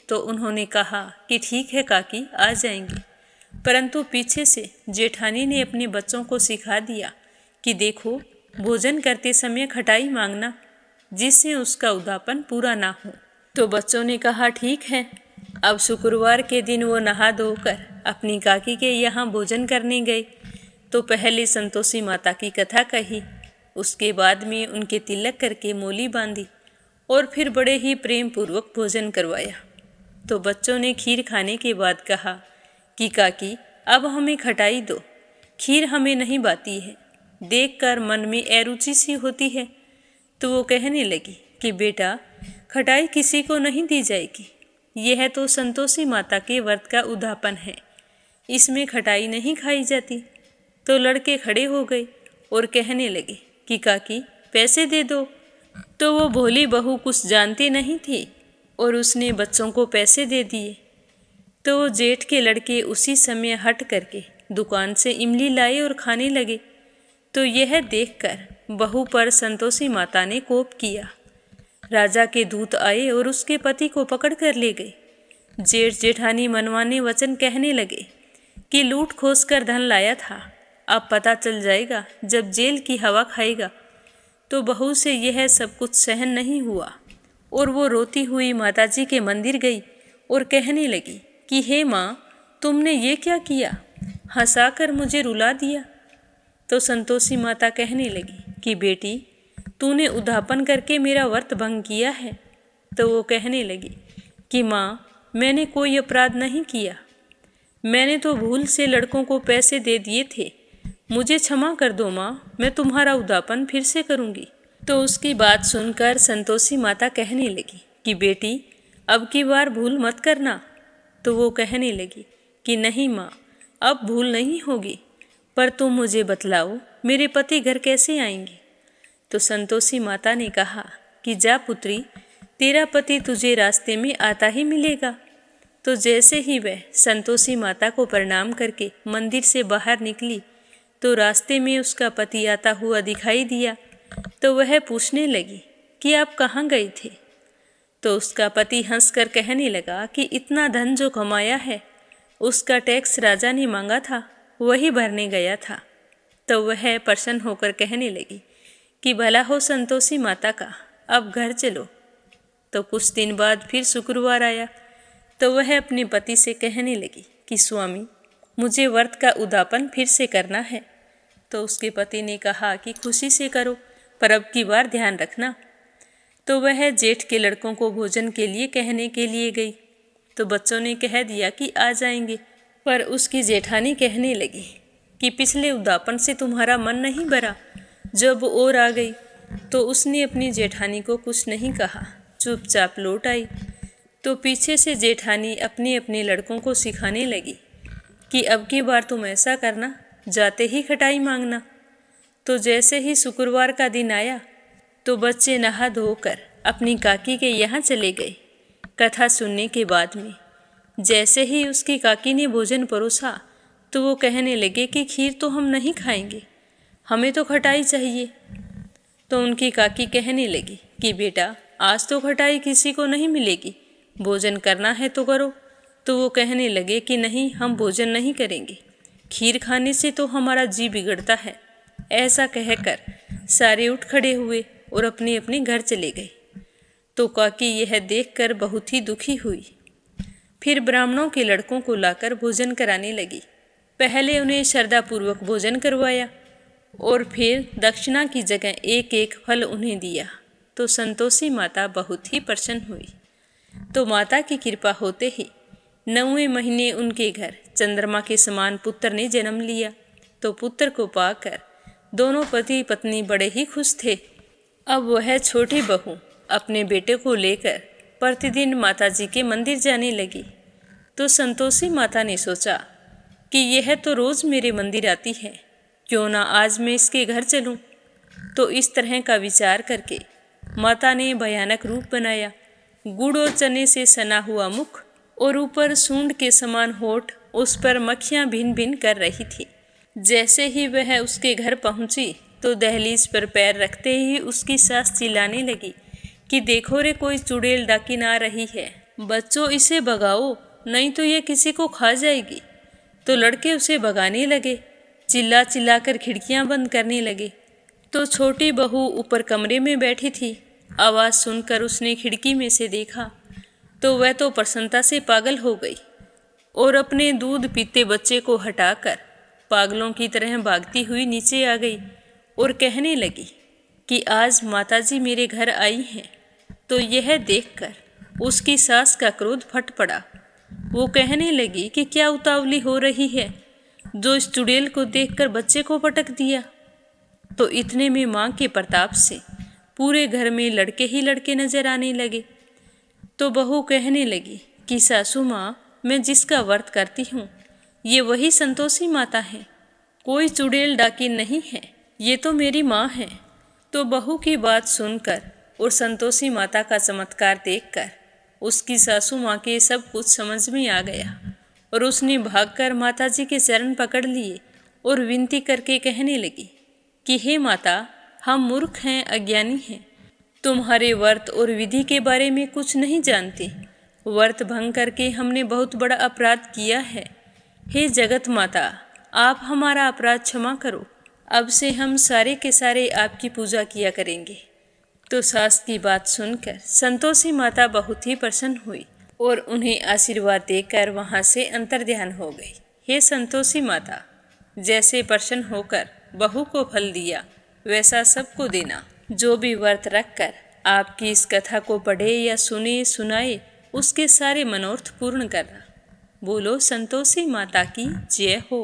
तो उन्होंने कहा कि ठीक है काकी, आ जाएंगे। परंतु पीछे से जेठानी ने अपने बच्चों को सिखा दिया कि देखो, भोजन करते समय खटाई मांगना, जिससे उसका उद्यापन पूरा ना हो। तो बच्चों ने कहा ठीक है। अब शुक्रवार के दिन वो नहा धोकर अपनी काकी के यहाँ भोजन करने गए। तो पहले संतोषी माता की कथा कही, उसके बाद में उनके तिलक करके मोली बांधी और फिर बड़े ही प्रेम पूर्वक भोजन करवाया। तो बच्चों ने खीर खाने के बाद कहा कि काकी, अब हमें खटाई दो, खीर हमें नहीं भाती है, देखकर मन में अरुचि सी होती है। तो वो कहने लगी कि बेटा, खटाई किसी को नहीं दी जाएगी, यह तो संतोषी माता के व्रत का उद्यापन है, इसमें खटाई नहीं खाई जाती। तो लड़के खड़े हो गए और कहने लगे कि काकी, पैसे दे दो। तो वो भोली बहू कुछ जानती नहीं थी और उसने बच्चों को पैसे दे दिए। तो वो जेठ के लड़के उसी समय हट करके दुकान से इमली लाए और खाने लगे। तो यह देखकर बहू पर संतोषी माता ने कोप किया। राजा के दूत आए और उसके पति को पकड़ कर ले गए। जेठ जेठानी मनमाने वचन कहने लगे कि लूट खोस कर धन लाया था, अब पता चल जाएगा जब जेल की हवा खाएगा। तो बहू से यह सब कुछ सहन नहीं हुआ और वो रोती हुई माताजी के मंदिर गई और कहने लगी कि हे माँ, तुमने ये क्या किया, हंसाकर मुझे रुला दिया। तो संतोषी माता कहने लगी कि बेटी, तूने उद्यापन करके मेरा व्रत भंग किया है। तो वो कहने लगी कि माँ, मैंने कोई अपराध नहीं किया, मैंने तो भूल से लड़कों को पैसे दे दिए थे, मुझे क्षमा कर दो माँ, मैं तुम्हारा उद्यापन फिर से करूँगी। तो उसकी बात सुनकर संतोषी माता कहने लगी कि बेटी, अब की बार भूल मत करना। तो वो कहने लगी कि नहीं माँ, अब भूल नहीं होगी, पर तुम मुझे बतलाओ मेरे पति घर कैसे आएंगे। तो संतोषी माता ने कहा कि जा पुत्री, तेरा पति तुझे रास्ते में आता ही मिलेगा। तो जैसे ही वह संतोषी माता को प्रणाम करके मंदिर से बाहर निकली तो रास्ते में उसका पति आता हुआ दिखाई दिया। तो वह पूछने लगी कि आप कहाँ गए थे। तो उसका पति हंसकर कहने लगा कि इतना धन जो कमाया है, उसका टैक्स राजा ने मांगा था, वही भरने गया था। तो वह प्रसन्न होकर कहने लगी कि भला हो संतोषी माता का, अब घर चलो। तो कुछ दिन बाद फिर शुक्रवार आया। तो वह अपने पति से कहने लगी कि स्वामी, मुझे व्रत का उद्यापन फिर से करना है। तो उसके पति ने कहा कि खुशी से करो, पर अब की बार ध्यान रखना। तो वह जेठ के लड़कों को भोजन के लिए कहने के लिए गई। तो बच्चों ने कह दिया कि आ जाएंगे, पर उसकी जेठानी कहने लगी कि पिछले उद्यापन से तुम्हारा मन नहीं भरा, जब और आ गई। तो उसने अपनी जेठानी को कुछ नहीं कहा, चुपचाप लौट आई। तो पीछे से जेठानी अपने अपने लड़कों को सिखाने लगी कि अब की बार तुम ऐसा करना, जाते ही खटाई मांगना। तो जैसे ही शुक्रवार का दिन आया तो बच्चे नहा धोकर अपनी काकी के यहाँ चले गए। कथा सुनने के बाद में जैसे ही उसकी काकी ने भोजन परोसा तो वो कहने लगे कि खीर तो हम नहीं खाएंगे, हमें तो खटाई चाहिए। तो उनकी काकी कहने लगी कि बेटा, आज तो खटाई किसी को नहीं मिलेगी, भोजन करना है तो करो। तो वो कहने लगे कि नहीं, हम भोजन नहीं करेंगे, खीर खाने से तो हमारा जी बिगड़ता है। ऐसा कहकर सारे उठ खड़े हुए और अपने अपने घर चले गए। तो काकी यह देखकर बहुत ही दुखी हुई। फिर ब्राह्मणों के लड़कों को लाकर भोजन कराने लगी। पहले उन्हें श्रद्धापूर्वक भोजन करवाया और फिर दक्षिणा की जगह एक एक फल उन्हें दिया। तो संतोषी माता बहुत ही प्रसन्न हुई। तो माता की कृपा होते ही 9वें महीने उनके घर चंद्रमा के समान पुत्र ने जन्म लिया। तो पुत्र को पाकर दोनों पति पत्नी बड़े ही खुश थे। अब वह छोटी बहू अपने बेटे को लेकर प्रतिदिन माताजी के मंदिर जाने लगी। तो संतोषी माता ने सोचा कि यह तो रोज मेरे मंदिर आती है, क्यों ना आज मैं इसके घर चलूं। तो इस तरह का विचार करके माता ने भयानक रूप बनाया। गुड़ और चने से सना हुआ मुख और ऊपर सूंड के समान होठ, उस पर मक्खियां भिन भिन कर रही थी। जैसे ही वह उसके घर पहुंची तो दहलीज पर पैर रखते ही उसकी सास चिल्लाने लगी कि देखो रे, कोई चुड़ैल डाकिन आ रही है, बच्चों इसे भगाओ, नहीं तो ये किसी को खा जाएगी। तो लड़के उसे भगाने लगे, चिल्ला चिल्ला कर खिड़कियां बंद करने लगे। तो छोटी बहू ऊपर कमरे में बैठी थी। आवाज़ सुनकर उसने खिड़की में से देखा तो वह तो प्रसन्नता से पागल हो गई और अपने दूध पीते बच्चे को हटाकर पागलों की तरह भागती हुई नीचे आ गई और कहने लगी कि आज माताजी मेरे घर आई हैं। तो यह देखकर उसकी सास का क्रोध फट पड़ा। वो कहने लगी कि क्या उतावली हो रही है, जो इस चुड़ैल को देखकर बच्चे को पटक दिया। तो इतने में माँ के प्रताप से पूरे घर में लड़के ही लड़के नजर आने लगे। तो बहू कहने लगी कि सासू माँ, मैं जिसका व्रत करती हूँ ये वही संतोषी माता है, कोई चुड़ैल डाकिन नहीं है, ये तो मेरी माँ है। तो बहू की बात सुनकर और संतोषी माता का चमत्कार देखकर उसकी सासू माँ के सब कुछ समझ में आ गया और उसने भागकर माताजी के चरण पकड़ लिए और विनती करके कहने लगी कि हे माता, हम मूर्ख हैं, अज्ञानी हैं, तुम्हारे व्रत और विधि के बारे में कुछ नहीं जानते। व्रत भंग करके हमने बहुत बड़ा अपराध किया है। हे जगत माता, आप हमारा अपराध क्षमा करो, अब से हम सारे के सारे आपकी पूजा किया करेंगे। तो सास की बात सुनकर संतोषी माता बहुत ही प्रसन्न हुई और उन्हें आशीर्वाद देकर वहां से अंतर्ध्यान हो गई। हे संतोषी माता, जैसे प्रसन्न होकर बहू को फल दिया वैसा सबको देना। जो भी व्रत रखकर आपकी इस कथा को पढ़े या सुने सुनाए उसके सारे मनोरथ पूर्ण करना। बोलो संतोषी माता की जय हो।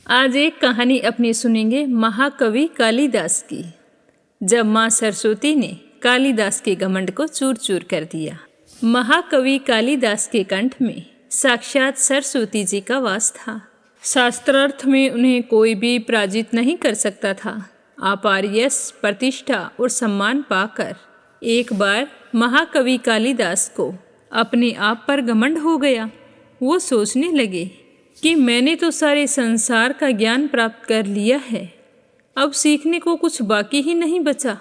आज एक कहानी अपनी सुनेंगे महाकवि कालिदास की। जब माँ सरस्वती ने कालिदास के घमंड को चूर चूर कर दिया। महाकवि कालिदास के कंठ में साक्षात सरस्वती जी का वास था। शास्त्रार्थ में उन्हें कोई भी पराजित नहीं कर सकता था। अपार यश, प्रतिष्ठा और सम्मान पाकर एक बार महाकवि कालिदास को अपने आप पर घमंड हो गया। वो सोचने लगे कि मैंने तो सारे संसार का ज्ञान प्राप्त कर लिया है, अब सीखने को कुछ बाकी ही नहीं बचा।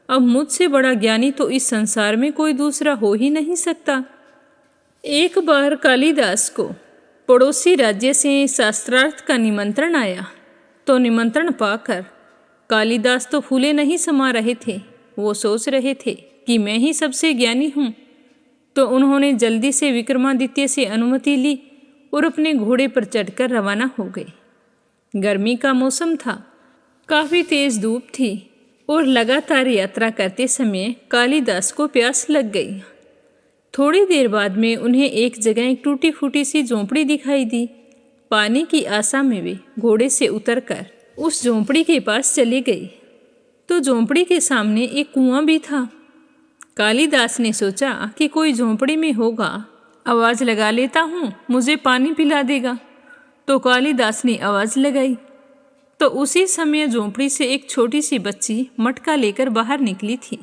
अब मुझसे बड़ा ज्ञानी तो इस संसार में कोई दूसरा हो ही नहीं सकता। एक बार कालिदास को पड़ोसी राज्य से शास्त्रार्थ का निमंत्रण आया। तो निमंत्रण पाकर कालिदास तो फूले नहीं समा रहे थे। वो सोच रहे थे कि मैं ही सबसे ज्ञानी हूँ। तो उन्होंने जल्दी से विक्रमादित्य से अनुमति ली और अपने घोड़े पर चढ़कर रवाना हो गए। गर्मी का मौसम था, काफ़ी तेज धूप थी और लगातार यात्रा करते समय कालिदास को प्यास लग गई। थोड़ी देर बाद में उन्हें एक जगह एक टूटी फूटी सी झोंपड़ी दिखाई दी। पानी की आशा में वे घोड़े से उतरकर उस झोंपड़ी के पास चले गए। तो झोंपड़ी के सामने एक कुआं भी था। कालिदास ने सोचा कि कोई झोंपड़ी में होगा, आवाज़ लगा लेता हूँ, मुझे पानी पिला देगा। तो कालिदास ने आवाज़ लगाई तो उसी समय झोंपड़ी से एक छोटी सी बच्ची मटका लेकर बाहर निकली थी।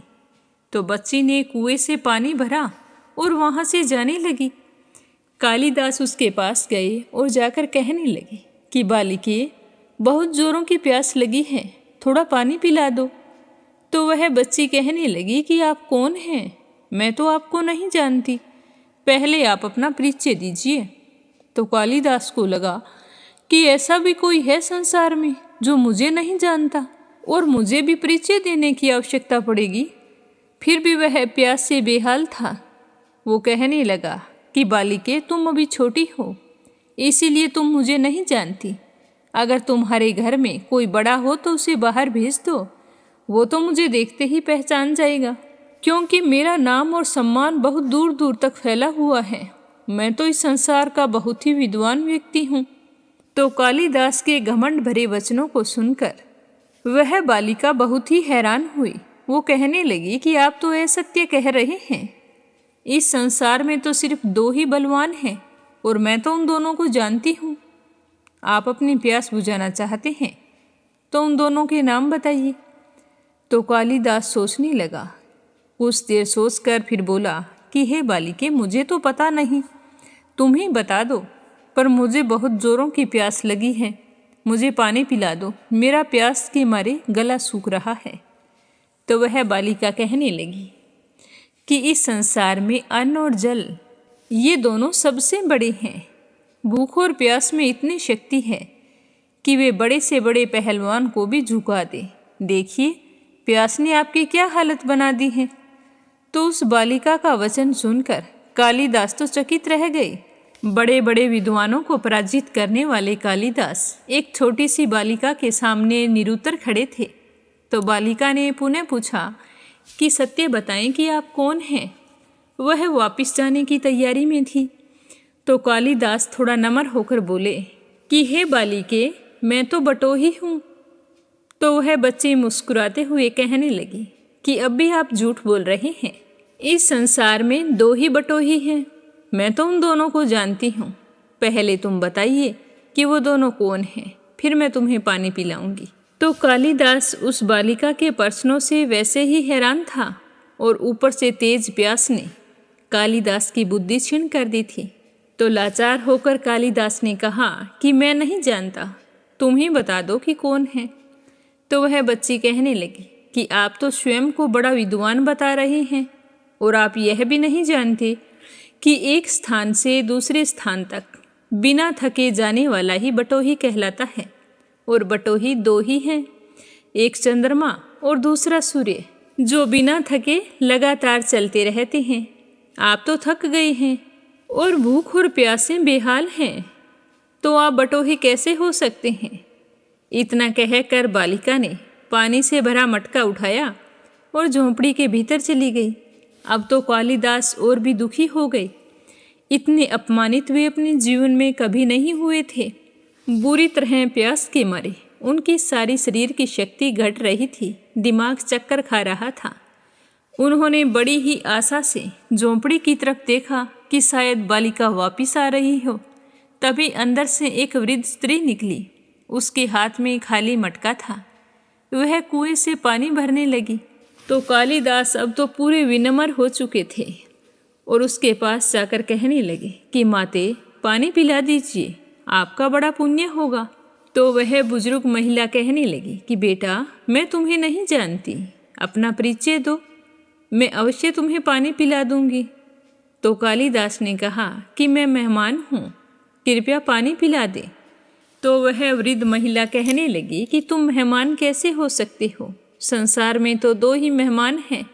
तो बच्ची ने कुएं से पानी भरा और वहाँ से जाने लगी। कालिदास उसके पास गए और जाकर कहने लगे कि बालिके, बहुत जोरों की प्यास लगी है, थोड़ा पानी पिला दो। तो वह बच्ची कहने लगी कि आप कौन हैं, मैं तो आपको नहीं जानती, पहले आप अपना परिचय दीजिए। तो कालिदास को लगा कि ऐसा भी कोई है संसार में जो मुझे नहीं जानता और मुझे भी परिचय देने की आवश्यकता पड़ेगी। फिर भी वह प्यास से बेहाल था। वो कहने लगा कि बालिके, तुम अभी छोटी हो, इसीलिए तुम मुझे नहीं जानती, अगर तुम्हारे घर में कोई बड़ा हो तो उसे बाहर भेज दो, वो तो मुझे देखते ही पहचान जाएगा, क्योंकि मेरा नाम और सम्मान बहुत दूर दूर तक फैला हुआ है। मैं तो इस संसार का बहुत ही विद्वान व्यक्ति हूँ। तो कालिदास के घमंड भरे वचनों को सुनकर वह बालिका बहुत ही हैरान हुई। वो कहने लगी कि आप तो असत्य कह रहे हैं। इस संसार में तो सिर्फ 2 ही बलवान हैं और मैं तो उन दोनों को जानती हूँ। आप अपनी प्यास बुझाना चाहते हैं तो उन दोनों के नाम बताइए। तो कालिदास सोचने लगा। कुछ देर सोचकर फिर बोला कि हे बालिके, मुझे तो पता नहीं, तुम ही बता दो, पर मुझे बहुत जोरों की प्यास लगी है, मुझे पानी पिला दो, मेरा प्यास के मारे गला सूख रहा है। तो वह बालिका कहने लगी कि इस संसार में अन्न और जल ये दोनों सबसे बड़े हैं। भूख और प्यास में इतनी शक्ति है कि वे बड़े से बड़े पहलवान को भी झुका दे। देखिए, प्यास ने आपकी क्या हालत बना दी है। तो उस बालिका का वचन सुनकर कालिदास तो चकित रह गए। बड़े बड़े विद्वानों को पराजित करने वाले कालिदास एक छोटी सी बालिका के सामने निरुत्तर खड़े थे। तो बालिका ने पुनः पूछा कि सत्य बताएं कि आप कौन हैं। वह वापस जाने की तैयारी में थी। तो कालिदास थोड़ा नम्र होकर बोले कि हे बालिके, मैं तो बटोही हूँ। तो वह बच्ची मुस्कुराते हुए कहने लगी कि अब भी आप झूठ बोल रहे हैं। इस संसार में 2 ही बटोही हैं, मैं तो उन दोनों को जानती हूँ। पहले तुम बताइए कि वो दोनों कौन हैं, फिर मैं तुम्हें पानी पिलाऊंगी। तो कालिदास उस बालिका के प्रश्नों से वैसे ही हैरान था और ऊपर से तेज प्यास ने कालिदास की बुद्धि क्षीण कर दी थी। तो लाचार होकर कालिदास ने कहा कि मैं नहीं जानता, तुम ही बता दो कि कौन है। तो वह बच्ची कहने लगी कि आप तो स्वयं को बड़ा विद्वान बता रहे हैं और आप यह भी नहीं जानते कि एक स्थान से दूसरे स्थान तक बिना थके जाने वाला ही बटोही कहलाता है। और बटोही 2 ही हैं, एक चंद्रमा और दूसरा सूर्य, जो बिना थके लगातार चलते रहते हैं। आप तो थक गए हैं और भूख और प्यास से बेहाल हैं, तो आप बटोही कैसे हो सकते हैं। इतना कहकर बालिका ने पानी से भरा मटका उठाया और झोंपड़ी के भीतर चली गई। अब तो कालिदास और भी दुखी हो गए। इतने अपमानित वे अपने जीवन में कभी नहीं हुए थे। बुरी तरह प्यास के मारे उनकी सारी शरीर की शक्ति घट रही थी, दिमाग चक्कर खा रहा था। उन्होंने बड़ी ही आशा से झोंपड़ी की तरफ देखा कि शायद बालिका वापिस आ रही हो। तभी अंदर से एक वृद्ध स्त्री निकली। उसके हाथ में खाली मटका था। वह कुएं से पानी भरने लगी। तो कालिदास अब तो पूरे विनम्र हो चुके थे और उसके पास जाकर कहने लगे कि माते, पानी पिला दीजिए, आपका बड़ा पुण्य होगा। तो वह बुजुर्ग महिला कहने लगी कि बेटा, मैं तुम्हें नहीं जानती, अपना परिचय दो, मैं अवश्य तुम्हें पानी पिला दूंगी। तो कालिदास ने कहा कि मैं मेहमान हूँ, कृपया पानी पिला दे। तो वह वृद्ध महिला कहने लगी कि तुम मेहमान कैसे हो सकते हो, संसार में तो 2 ही मेहमान हैं,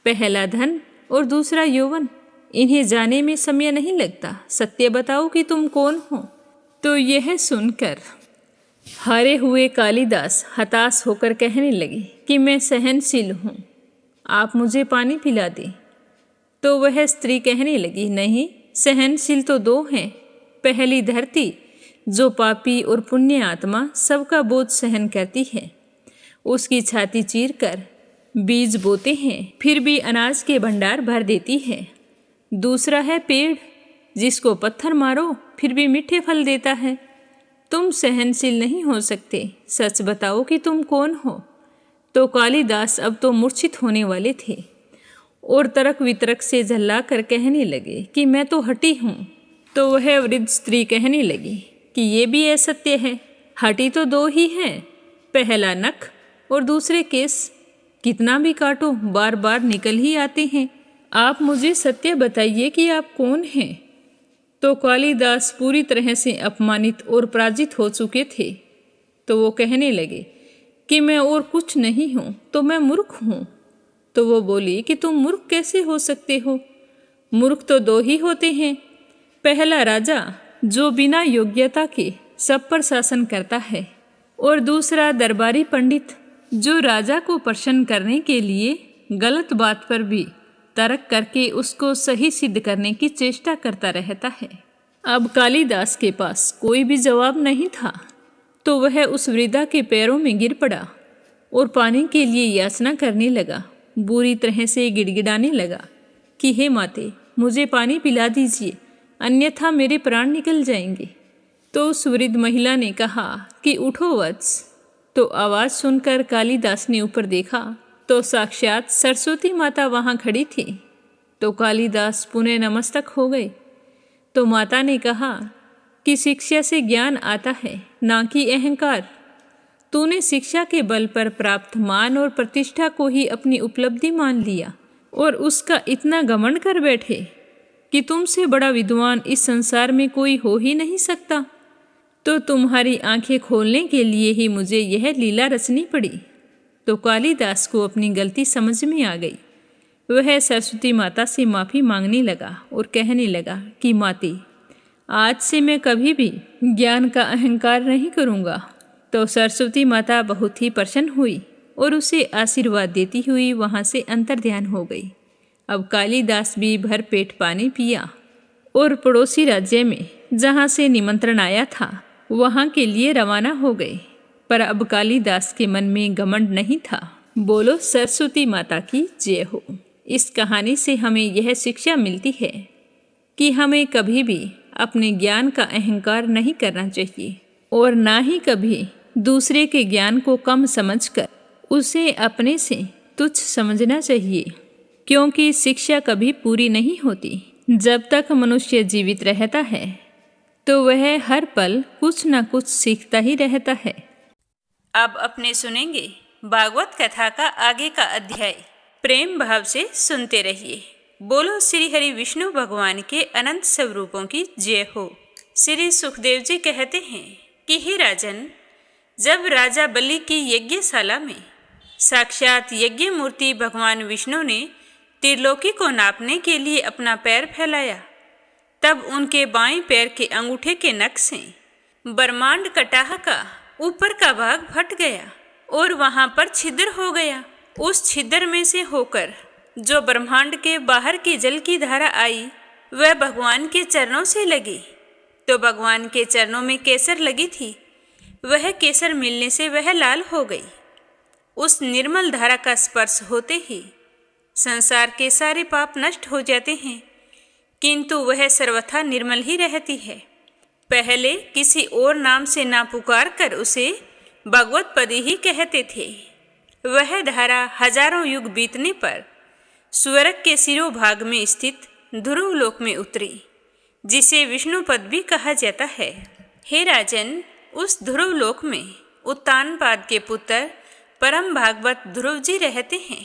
पहला धन और दूसरा यौवन, इन्हें जाने में समय नहीं लगता, सत्य बताओ कि तुम कौन हो। तो यह सुनकर हारे हुए कालिदास हताश होकर कहने लगे कि मैं सहनशील हूँ, आप मुझे पानी पिला दें। तो वह स्त्री कहने लगी, नहीं, सहनशील तो 2 हैं। पहली धरती, जो पापी और पुण्य आत्मा सबका बोझ सहन करती है, उसकी छाती चीरकर बीज बोते हैं, फिर भी अनाज के भंडार भर देती है। दूसरा है पेड़, जिसको पत्थर मारो फिर भी मीठे फल देता है। तुम सहनशील नहीं हो सकते, सच बताओ कि तुम कौन हो। तो कालिदास अब तो मूर्छित होने वाले थे और तर्क वितर्क से झल्ला कर कहने लगे कि मैं तो हठी हूँ। तो वह वृद्ध स्त्री कहने लगी कि ये भी असत्य है, हठी तो 2 ही हैं, पहला नख और दूसरे केस, कितना भी काटो बार बार निकल ही आते हैं। आप मुझे सत्य बताइए कि आप कौन हैं। तो कालिदास पूरी तरह से अपमानित और पराजित हो चुके थे। तो वो कहने लगे कि मैं और कुछ नहीं हूँ, तो मैं मूर्ख हूँ। तो वो बोली कि तुम मूर्ख कैसे हो सकते हो, मूर्ख तो 2 ही होते हैं, पहला राजा जो बिना योग्यता के सब पर शासन करता है, और दूसरा दरबारी पंडित जो राजा को प्रसन्न करने के लिए गलत बात पर भी तर्क करके उसको सही सिद्ध करने की चेष्टा करता रहता है। अब कालिदास के पास कोई भी जवाब नहीं था, तो वह उस वृद्धा के पैरों में गिर पड़ा और पानी के लिए याचना करने लगा। बुरी तरह से गिड़गिड़ाने लगा कि हे माते, मुझे पानी पिला दीजिए, अन्यथा मेरे प्राण निकल जाएंगे। तो उस वृद्ध महिला ने कहा कि उठो वत्स। तो आवाज़ सुनकर कालिदास ने ऊपर देखा तो साक्षात सरस्वती माता वहाँ खड़ी थी। तो कालिदास पुनः नमस्तक हो गए। तो माता ने कहा कि शिक्षा से ज्ञान आता है, ना कि अहंकार। तूने शिक्षा के बल पर प्राप्त मान और प्रतिष्ठा को ही अपनी उपलब्धि मान लिया और उसका इतना घमंड कर बैठे कि तुमसे बड़ा विद्वान इस संसार में कोई हो ही नहीं सकता। तो तुम्हारी आंखें खोलने के लिए ही मुझे यह लीला रचनी पड़ी। तो कालिदास को अपनी गलती समझ में आ गई। वह सरस्वती माता से माफ़ी मांगने लगा और कहने लगा कि माते, आज से मैं कभी भी ज्ञान का अहंकार नहीं करूँगा। तो सरस्वती माता बहुत ही प्रसन्न हुई और उसे आशीर्वाद देती हुई वहाँ से अंतर्ध्यान हो गई। अब कालिदास भी भर पेट पानी पिया और पड़ोसी राज्य में जहाँ से निमंत्रण आया था वहाँ के लिए रवाना हो गए। पर अब कालिदास के मन में घमंड नहीं था। बोलो सरस्वती माता की जय हो। इस कहानी से हमें यह शिक्षा मिलती है कि हमें कभी भी अपने ज्ञान का अहंकार नहीं करना चाहिए और ना ही कभी दूसरे के ज्ञान को कम समझकर उसे अपने से तुच्छ समझना चाहिए, क्योंकि शिक्षा कभी पूरी नहीं होती। जब तक मनुष्य जीवित रहता है तो वह हर पल कुछ न कुछ सीखता ही रहता है। अब अपने सुनेंगे भागवत कथा का आगे का अध्याय। प्रेम भाव से सुनते रहिए। बोलो श्री हरि विष्णु भगवान के अनंत स्वरूपों की जय हो। श्री सुखदेव जी कहते हैं कि हे राजन, जब राजा बलि की यज्ञशाला में साक्षात यज्ञ मूर्ति भगवान विष्णु ने त्रिलोकी को नापने के लिए अपना पैर फैलाया, तब उनके बाएं पैर के अंगूठे के नख से ब्रह्मांड कटाह का ऊपर का भाग फट गया और वहां पर छिद्र हो गया। उस छिद्र में से होकर जो ब्रह्मांड के बाहर की जल की धारा आई वह भगवान के चरणों से लगी। तो भगवान के चरणों में केसर लगी थी, वह केसर मिलने से वह लाल हो गई। उस निर्मल धारा का स्पर्श होते ही संसार के सारे पाप नष्ट हो जाते हैं, किंतु वह सर्वथा निर्मल ही रहती है। पहले किसी और नाम से ना पुकार कर उसे भगवत पदी ही कहते थे। वह धारा हजारों युग बीतने पर स्वर्ग के शिरोभाग में स्थित ध्रुव लोक में उतरी, जिसे विष्णु पद भी कहा जाता है। हे राजन, उस ध्रुव लोक में उत्तानपाद के पुत्र परम भागवत ध्रुव जी रहते हैं।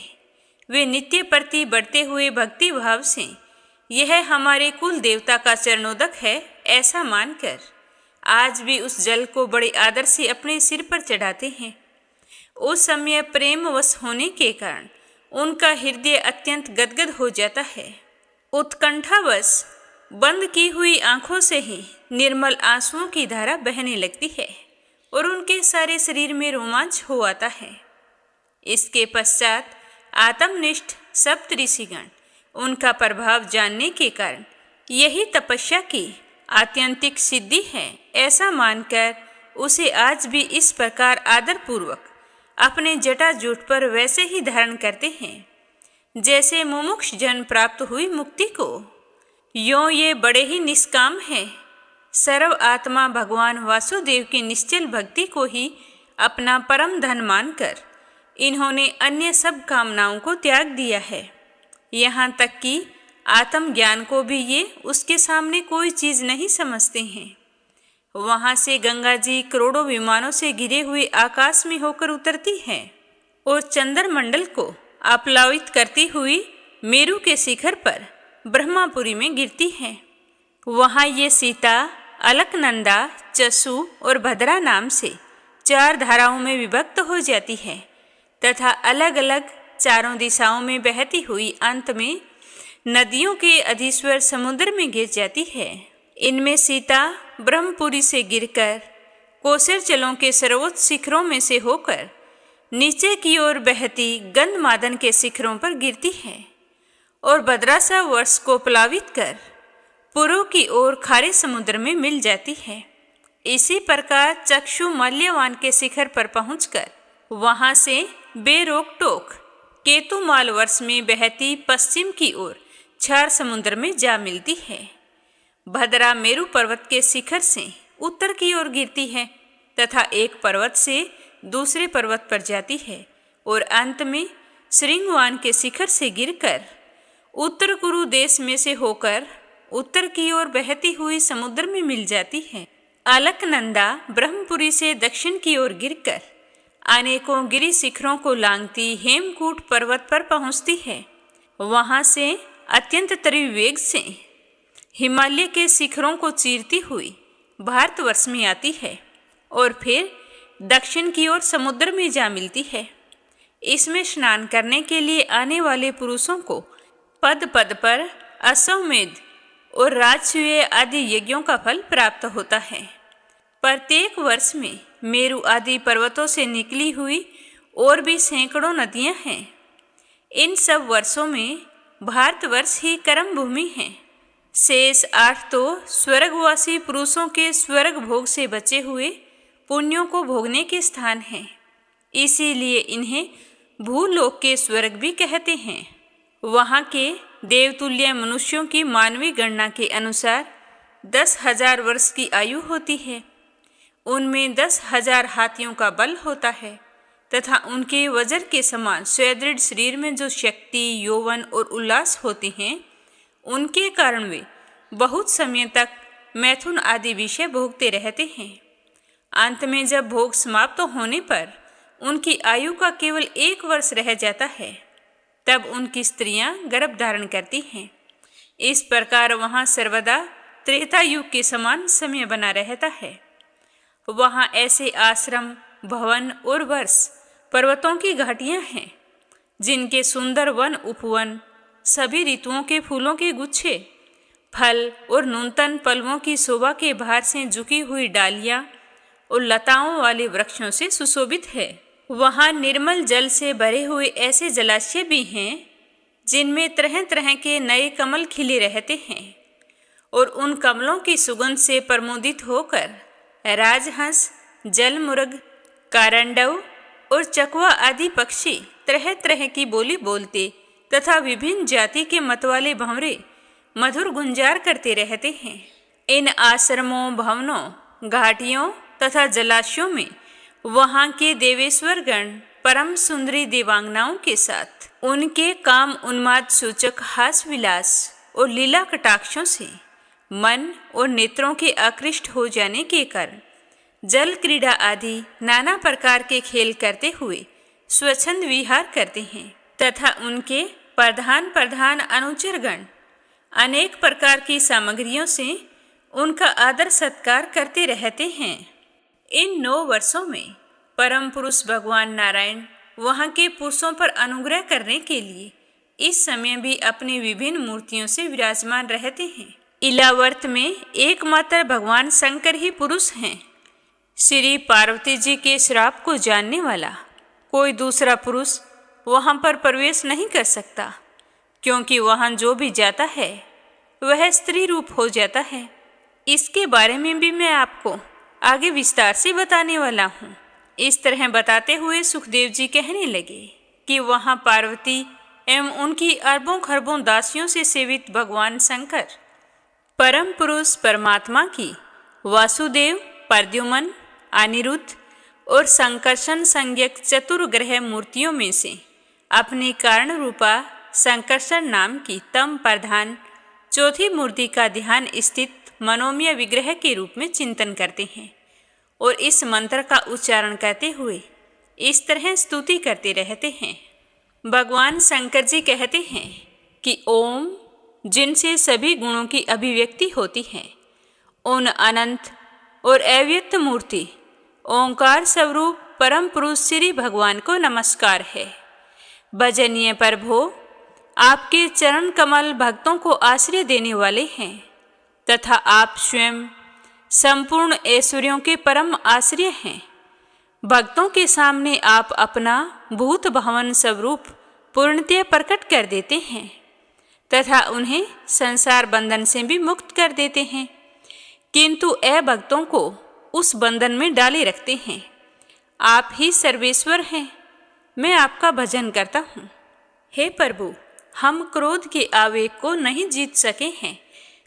वे नित्य प्रति बढ़ते हुए भक्ति भाव से यह हमारे कुल देवता का चरणोदक है ऐसा मानकर आज भी उस जल को बड़े आदर से अपने सिर पर चढ़ाते हैं। उस समय प्रेमवश होने के कारण उनका हृदय अत्यंत गदगद हो जाता है। उत्कंठावश बंद की हुई आंखों से ही निर्मल आंसुओं की धारा बहने लगती है और उनके सारे शरीर में रोमांच हो आता है। इसके पश्चात आत्मनिष्ठ सप्त ऋषिगण उनका प्रभाव जानने के कारण यही तपस्या की आत्यंतिक सिद्धि है ऐसा मानकर उसे आज भी इस प्रकार आदरपूर्वक अपने जटाजूट पर वैसे ही धारण करते हैं जैसे मुमुक्ष जन प्राप्त हुई मुक्ति को। यों ये बड़े ही निष्काम है। सर्व आत्मा भगवान वासुदेव की निश्चल भक्ति को ही अपना परम धन मानकर इन्होंने अन्य सब कामनाओं को त्याग दिया है। यहाँ तक कि आत्मज्ञान को भी ये उसके सामने कोई चीज़ नहीं समझते हैं। वहाँ से गंगा जी करोड़ों विमानों से घिरे हुए आकाश में होकर उतरती है और चंद्रमंडल को आप्लावित करती हुई मेरु के शिखर पर ब्रह्मापुरी में गिरती है। वहाँ ये सीता, अलकनंदा, चसु और भद्रा नाम से 4 धाराओं में विभक्त हो जाती है तथा अलग अलग चारों दिशाओं में बहती हुई अंत में नदियों के अधीश्वर समुद्र में गिर जाती है। इनमें सीता ब्रह्मपुरी से गिरकर कोसरचलों के सर्वोच्च शिखरों में से होकर नीचे की ओर बहती गंधमादन के शिखरों पर गिरती है और 1200 वर्ष को प्लावित कर पूर्व की ओर खारे समुद्र में मिल जाती है। इसी प्रकार चक्षु मल्यवान के शिखर पर पहुंचकर वहां से बेरोक टोक केतुमाल वर्ष में बहती पश्चिम की ओर क्षार समुद्र में जा मिलती है। भद्रा मेरु पर्वत के शिखर से उत्तर की ओर गिरती है तथा एक पर्वत से दूसरे पर्वत पर जाती है और अंत में श्रृंगवान के शिखर से गिरकर उत्तर कुरु देश में से होकर उत्तर की ओर बहती हुई समुद्र में मिल जाती है। अलकनंदा ब्रह्मपुरी से दक्षिण की ओर गिरकर अनेकों गिरि शिखरों को लांघती हेमकूट पर्वत पर पहुंचती है। वहां से अत्यंत तीव्र वेग से हिमालय के शिखरों को चीरती हुई भारतवर्ष में आती है और फिर दक्षिण की ओर समुद्र में जा मिलती है। इसमें स्नान करने के लिए आने वाले पुरुषों को पद पद पर अश्वमेध और राजसूय आदि यज्ञों का फल प्राप्त होता है। प्रत्येक वर्ष में मेरु आदि पर्वतों से निकली हुई और भी सैकड़ों नदियां हैं। इन सब वर्षों में भारतवर्ष ही कर्म भूमि है। शेष 8 तो स्वर्गवासी पुरुषों के स्वर्ग भोग से बचे हुए पुण्यों को भोगने के स्थान हैं। इसीलिए इन्हें भूलोक के स्वर्ग भी कहते हैं। वहाँ के देवतुल्य मनुष्यों की मानवीय गणना के अनुसार 10,000 वर्ष की आयु होती है। उनमें 10,000 हाथियों का बल होता है तथा उनके वज्र के समान सुदृढ़ शरीर में जो शक्ति, यौवन और उल्लास होते हैं, उनके कारण वे बहुत समय तक मैथुन आदि विषय भोगते रहते हैं। अंत में जब भोग समाप्त होने पर उनकी आयु का केवल 1 वर्ष रह जाता है, तब उनकी स्त्रियां गर्भ धारण करती हैं। इस प्रकार वहाँ सर्वदा त्रेता युग के समान समय बना रहता है। वहाँ ऐसे आश्रम, भवन और वर्ष, पर्वतों की घाटियाँ हैं, जिनके सुंदर वन उपवन, सभी ऋतुओं के फूलों के गुच्छे, फल और नूतन पल्लवों की शोभा के भार से झुकी हुई डालियाँ और लताओं वाले वृक्षों से सुशोभित है। वहाँ निर्मल जल से भरे हुए ऐसे जलाशय भी हैं जिनमें तरह तरह के नए कमल खिले रहते हैं और उन कमलों की सुगंध से प्रमोदित होकर राजहंस, जलमुर्ग, कारंडव और चकवा आदि पक्षी तरह तरह की बोली बोलते तथा विभिन्न जाति के मतवाले भंवरे मधुर गुंजार करते रहते हैं। इन आश्रमों, भवनों, घाटियों तथा जलाशयों में वहाँ के देवेश्वर गण परम सुंदरी देवांगनाओं के साथ उनके काम उन्माद सूचक हास विलास और लीला कटाक्षों से मन और नेत्रों के आकृष्ट हो जाने के कारण जल क्रीड़ा आदि नाना प्रकार के खेल करते हुए स्वच्छंद विहार करते हैं तथा उनके प्रधान अनुचरगण अनेक प्रकार की सामग्रियों से उनका आदर सत्कार करते रहते हैं। इन 9 वर्षों में परम पुरुष भगवान नारायण वहाँ के पुरुषों पर अनुग्रह करने के लिए इस समय भी अपनी विभिन्न मूर्तियों से विराजमान रहते हैं। इलावर्त में एकमात्र भगवान शंकर ही पुरुष हैं। श्री पार्वती जी के श्राप को जानने वाला कोई दूसरा पुरुष वहाँ पर प्रवेश नहीं कर सकता, क्योंकि वहाँ जो भी जाता है वह स्त्री रूप हो जाता है। इसके बारे में भी मैं आपको आगे विस्तार से बताने वाला हूँ। इस तरह बताते हुए सुखदेव जी कहने लगे कि वहाँ पार्वती एवं उनकी अरबों खरबों दासियों से सेवित भगवान शंकर परम पुरुष परमात्मा की वासुदेव, प्रद्युम्न, अनिरुद्ध और संकर्षण संज्ञक चतुर्ग्रह मूर्तियों में से अपनी कारण रूपा संकर्षण नाम की तम प्रधान चौथी मूर्ति का ध्यान स्थित मनोमय विग्रह के रूप में चिंतन करते हैं और इस मंत्र का उच्चारण करते हुए इस तरह स्तुति करते रहते हैं। भगवान शंकर जी कहते हैं कि ओम, जिनसे सभी गुणों की अभिव्यक्ति होती है, उन अनंत और अव्यक्त मूर्ति ओंकार स्वरूप परम पुरुष श्री भगवान को नमस्कार है। भजनीय प्रभो, आपके चरण कमल भक्तों को आश्रय देने वाले हैं तथा आप स्वयं संपूर्ण ऐश्वर्यों के परम आश्रय हैं। भक्तों के सामने आप अपना भूत भवन स्वरूप पूर्णतः प्रकट कर देते हैं तथा उन्हें संसार बंधन से भी मुक्त कर देते हैं, किंतु भक्तों को उस बंधन में डाले रखते हैं। आप ही सर्वेश्वर हैं, मैं आपका भजन करता हूँ। हे प्रभु, हम क्रोध के आवेग को नहीं जीत सके हैं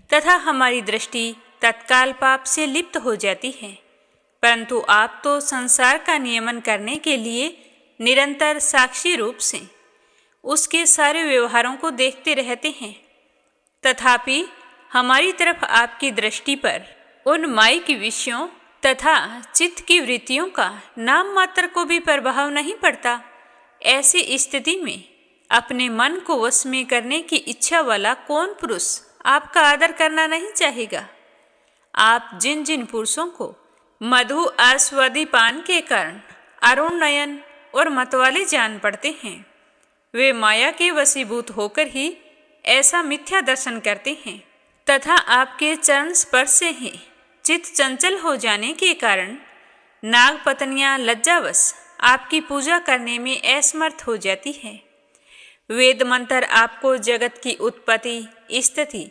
तथा हमारी दृष्टि तत्काल पाप से लिप्त हो जाती है, परंतु आप तो संसार का नियमन करने के लिए निरंतर साक्षी रूप से उसके सारे व्यवहारों को देखते रहते हैं। तथापि हमारी तरफ आपकी दृष्टि पर उन मायिक विषयों तथा चित्त की वृत्तियों का नाम मात्र को भी प्रभाव नहीं पड़ता। ऐसी स्थिति में अपने मन को वश में करने की इच्छा वाला कौन पुरुष आपका आदर करना नहीं चाहेगा। आप जिन जिन पुरुषों को मधु आस्वादी पान के कारण अरुण नयन और मतवाले जान पड़ते हैं, वे माया के वशीभूत होकर ही ऐसा मिथ्या दर्शन करते हैं तथा आपके चरण स्पर्श से ही चित्त चंचल हो जाने के कारण नाग पत्नियां लज्जावश आपकी पूजा करने में असमर्थ हो जाती है। वेद मंत्र आपको जगत की उत्पत्ति, स्थिति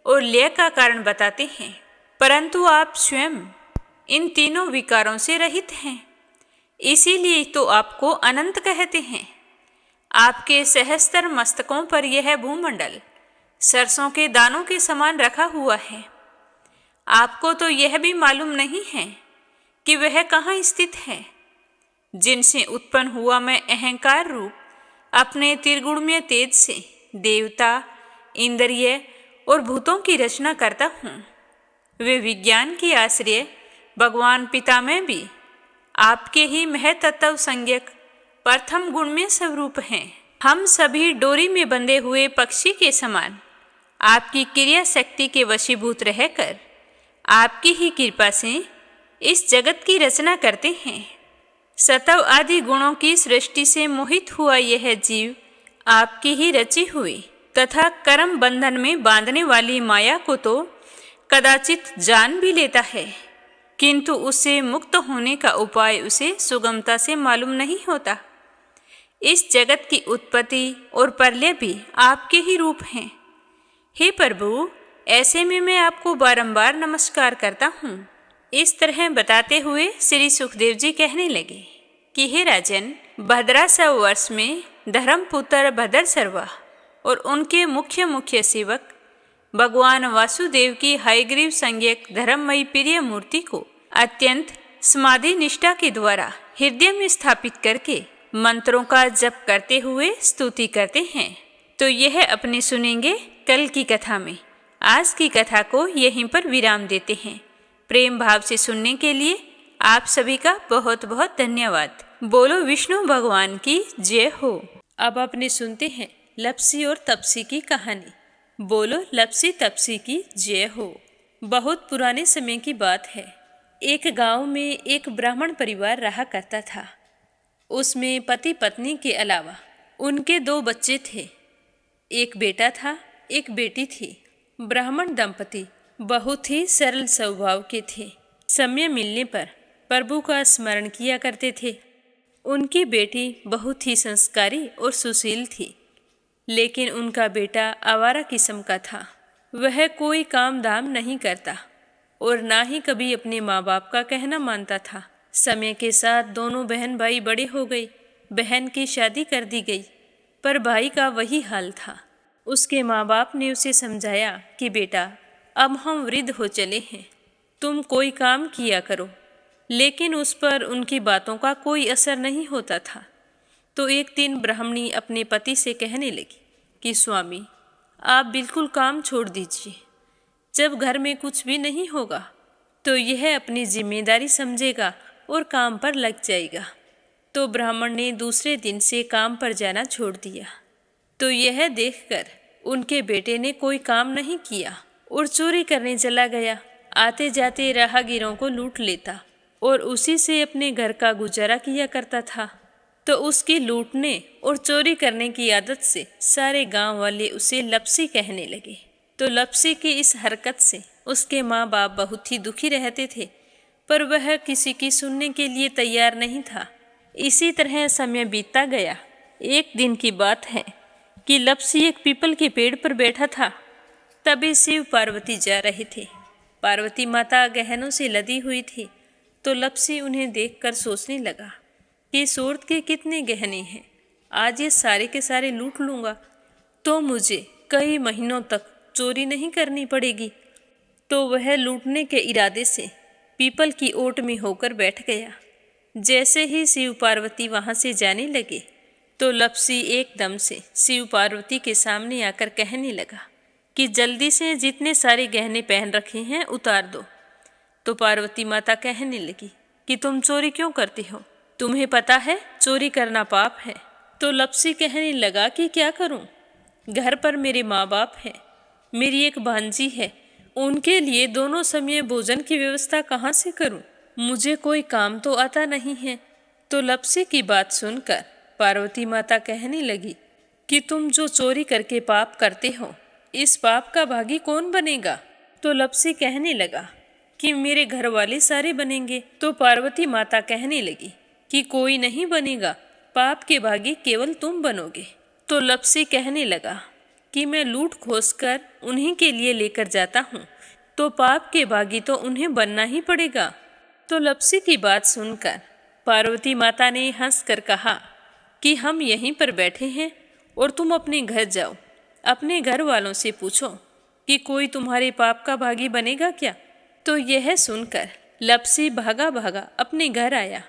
और लय का कारण बताते हैं, परंतु आप स्वयं इन तीनों विकारों से रहित हैं, इसीलिए तो आपको अनंत कहते हैं। आपके सहस्त्र मस्तकों पर यह भूमंडल सरसों के दानों के समान रखा हुआ है। आपको तो यह भी मालूम नहीं है कि वह कहाँ स्थित है, जिनसे उत्पन्न हुआ मैं अहंकार रूप अपने त्रिगुणमय तेज से देवता, इंद्रिय और भूतों की रचना करता हूँ। वे विज्ञान के आश्रय भगवान पिता में भी आपके ही महतत्व संज्ञक प्रथम गुण में स्वरूप हैं। हम सभी डोरी में बंधे हुए पक्षी के समान आपकी क्रिया शक्ति के वशीभूत रहकर आपकी ही कृपा से इस जगत की रचना करते हैं। सतव आदि गुणों की सृष्टि से मोहित हुआ यह जीव आपकी ही रची हुई तथा कर्म बंधन में बांधने वाली माया को तो कदाचित जान भी लेता है, किंतु उससे मुक्त होने का उपाय उसे सुगमता से मालूम नहीं होता। इस जगत की उत्पत्ति और प्रलय भी आपके ही रूप हैं। हे प्रभु, ऐसे में मैं आपको बारंबार नमस्कार करता हूँ। इस तरह बताते हुए श्री सुखदेव जी कहने लगे कि हे राजन, भद्रा 100 वर्ष में धर्मपुत्र भद्र सर्वा और उनके मुख्य सेवक भगवान वासुदेव की हयग्रीव संज्ञक धर्ममयी प्रिय मूर्ति को अत्यंत समाधि निष्ठा के द्वारा हृदय में स्थापित करके मंत्रों का जप करते हुए स्तुति करते हैं। तो यह अपने सुनेंगे कल की कथा में। आज की कथा को यहीं पर विराम देते हैं। प्रेम भाव से सुनने के लिए आप सभी का बहुत बहुत धन्यवाद। बोलो विष्णु भगवान की जय हो। अब अपने सुनते हैं लप्सी और तपसी की कहानी। बोलो लप्सी तपसी की जय हो। बहुत पुराने समय की बात है। एक गांव में एक ब्राह्मण परिवार रहा करता था। उसमें पति पत्नी के अलावा उनके 2 बच्चे थे। एक बेटा था, एक बेटी थी। ब्राह्मण दंपति बहुत ही सरल स्वभाव के थे। समय मिलने पर प्रभु का स्मरण किया करते थे। उनकी बेटी बहुत ही संस्कारी और सुशील थी, लेकिन उनका बेटा आवारा किस्म का था। वह कोई काम धाम नहीं करता और ना ही कभी अपने माँ बाप का कहना मानता था। समय के साथ दोनों बहन भाई बड़े हो गए। बहन की शादी कर दी गई, पर भाई का वही हाल था। उसके माँ बाप ने उसे समझाया कि बेटा, अब हम वृद्ध हो चले हैं, तुम कोई काम किया करो, लेकिन उस पर उनकी बातों का कोई असर नहीं होता था। तो एक दिन ब्राह्मणी अपने पति से कहने लगी कि स्वामी, आप बिल्कुल काम छोड़ दीजिए। जब घर में कुछ भी नहीं होगा तो यह अपनी जिम्मेदारी समझेगा और काम पर लग जाएगा। तो ब्राह्मण ने दूसरे दिन से काम पर जाना छोड़ दिया। तो यह देखकर उनके बेटे ने कोई काम नहीं किया और चोरी करने चला गया। आते जाते राहगीरों को लूट लेता और उसी से अपने घर का गुजारा किया करता था। तो उसकी लूटने और चोरी करने की आदत से सारे गांव वाले उसे लप्सी कहने लगे। तो लप्सी की इस हरकत से उसके माँ बाप बहुत ही दुखी रहते थे, पर वह किसी की सुनने के लिए तैयार नहीं था। इसी तरह समय बीतता गया। एक दिन की बात है कि लप्सी एक पीपल के पेड़ पर बैठा था। तभी शिव पार्वती जा रहे थे। पार्वती माता गहनों से लदी हुई थी, तो लप्सी उन्हें देखकर सोचने लगा कि सूरत के कितने गहने हैं, आज ये सारे के सारे लूट लूँगा तो मुझे कई महीनों तक चोरी नहीं करनी पड़ेगी। तो वह लूटने के इरादे से पीपल की ओट में होकर बैठ गया। जैसे ही शिव पार्वती वहाँ से जाने लगे तो लप्सी एकदम से शिव पार्वती के सामने आकर कहने लगा कि जल्दी से जितने सारे गहने पहन रखे हैं उतार दो। तो पार्वती माता कहने लगी कि तुम चोरी क्यों करती हो, तुम्हें पता है चोरी करना पाप है। तो लप्सी कहने लगा कि क्या करूं, घर पर मेरे माँ बाप हैं, मेरी एक भांजी है, उनके लिए दोनों समय भोजन की व्यवस्था कहाँ से करूं, मुझे कोई काम तो आता नहीं है। तो लप्सी की बात सुनकर पार्वती माता कहने लगी कि तुम जो चोरी करके पाप करते हो, इस पाप का भागी कौन बनेगा। तो लप्सी कहने लगा कि मेरे घर वाले सारे बनेंगे। तो पार्वती माता कहने लगी कि कोई नहीं बनेगा, पाप के भागी केवल तुम बनोगे। तो लप्सी कहने लगा कि मैं लूट खोस कर उन्हीं के लिए लेकर जाता हूँ, तो पाप के भागी तो उन्हें बनना ही पड़ेगा। तो लप्सी की बात सुनकर पार्वती माता ने हंसकर कहा कि हम यहीं पर बैठे हैं और तुम अपने घर जाओ, अपने घर वालों से पूछो कि कोई तुम्हारे पाप का भागी बनेगा क्या। तो यह सुनकर लप्सी भागा भागा अपने घर आया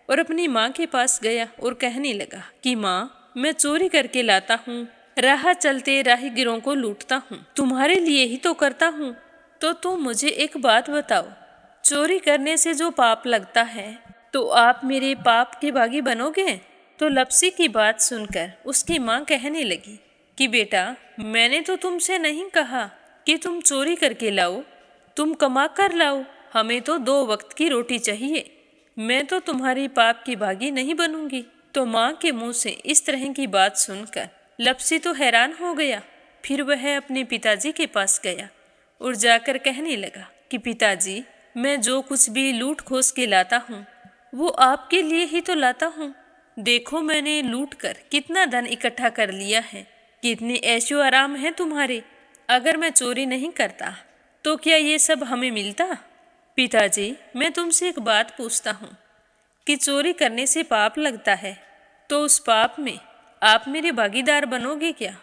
और अपनी माँ के पास गया और कहने लगा कि माँ, मैं चोरी करके लाता हूँ, राह चलते राहगीरों को लूटता हूँ, तुम्हारे लिए ही तो करता हूँ। तो तुम मुझे एक बात बताओ, चोरी करने से जो पाप लगता है तो आप मेरे पाप के भागी बनोगे। तो लप्सी की बात सुनकर उसकी माँ कहने लगी कि बेटा, मैंने तो तुमसे नहीं कहा कि तुम चोरी करके लाओ, तुम कमा कर लाओ, हमें तो 2 वक्त की रोटी चाहिए, मैं तो तुम्हारी पाप की भागी नहीं बनूंगी। तो माँ के मुंह से इस तरह की बात सुनकर लप्सी तो हैरान हो गया। फिर वह अपने पिताजी के पास गया और जाकर कहने लगा कि पिताजी, मैं जो कुछ भी लूट खोस के लाता हूँ वो आपके लिए ही तो लाता हूँ। देखो मैंने लूट कर कितना धन इकट्ठा कर लिया है, कितने ऐशो आराम हैं तुम्हारे। अगर मैं चोरी नहीं करता तो क्या ये सब हमें मिलता। पिताजी, मैं तुमसे एक बात पूछता हूँ कि चोरी करने से पाप लगता है, तो उस पाप में आप मेरे भागीदार बनोगे क्या।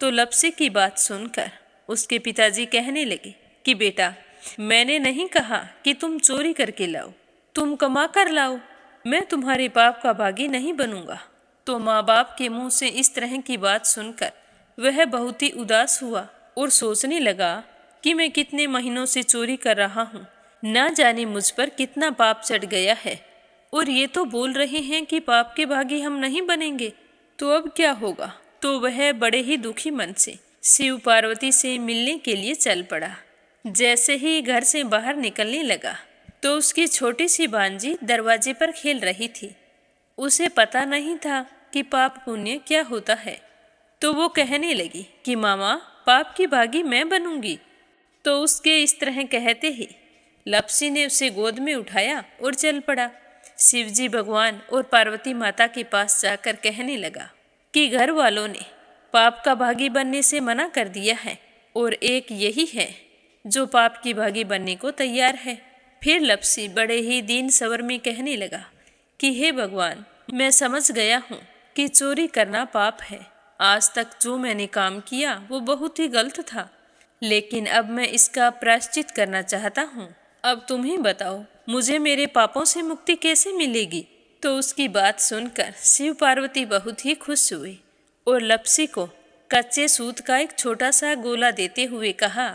तो लप्सी की बात सुनकर उसके पिताजी कहने लगे कि बेटा, मैंने नहीं कहा कि तुम चोरी करके लाओ, तुम कमा कर लाओ, मैं तुम्हारे पाप का भागी नहीं बनूंगा। तो माँ बाप के मुंह से इस तरह की बात सुनकर वह बहुत ही उदास हुआ और सोचने लगा कि मैं कितने महीनों से चोरी कर रहा हूँ, ना जाने मुझ पर कितना पाप चढ़ गया है, और ये तो बोल रहे हैं कि पाप के भागी हम नहीं बनेंगे, तो अब क्या होगा। तो वह बड़े ही दुखी मन से शिव पार्वती से मिलने के लिए चल पड़ा। जैसे ही घर से बाहर निकलने लगा तो उसकी छोटी सी भांजी दरवाजे पर खेल रही थी। उसे पता नहीं था कि पाप पुण्य क्या होता है, तो वो कहने लगी कि मामा, पाप की भागी मैं बनूंगी। तो उसके इस तरह कहते ही लप्सी ने उसे गोद में उठाया और चल पड़ा। शिवजी भगवान और पार्वती माता के पास जाकर कहने लगा कि घर वालों ने पाप का भागी बनने से मना कर दिया है और एक यही है जो पाप की भागी बनने को तैयार है। फिर लप्सी बड़े ही दीन स्वर में कहने लगा कि हे भगवान, मैं समझ गया हूँ कि चोरी करना पाप है। आज तक जो मैंने काम किया वो बहुत ही गलत था, लेकिन अब मैं इसका प्रायश्चित करना चाहता हूँ। अब तुम ही बताओ, मुझे मेरे पापों से मुक्ति कैसे मिलेगी। तो उसकी बात सुनकर शिव पार्वती बहुत ही खुश हुए और लप्सी को कच्चे सूत का एक छोटा सा गोला देते हुए कहा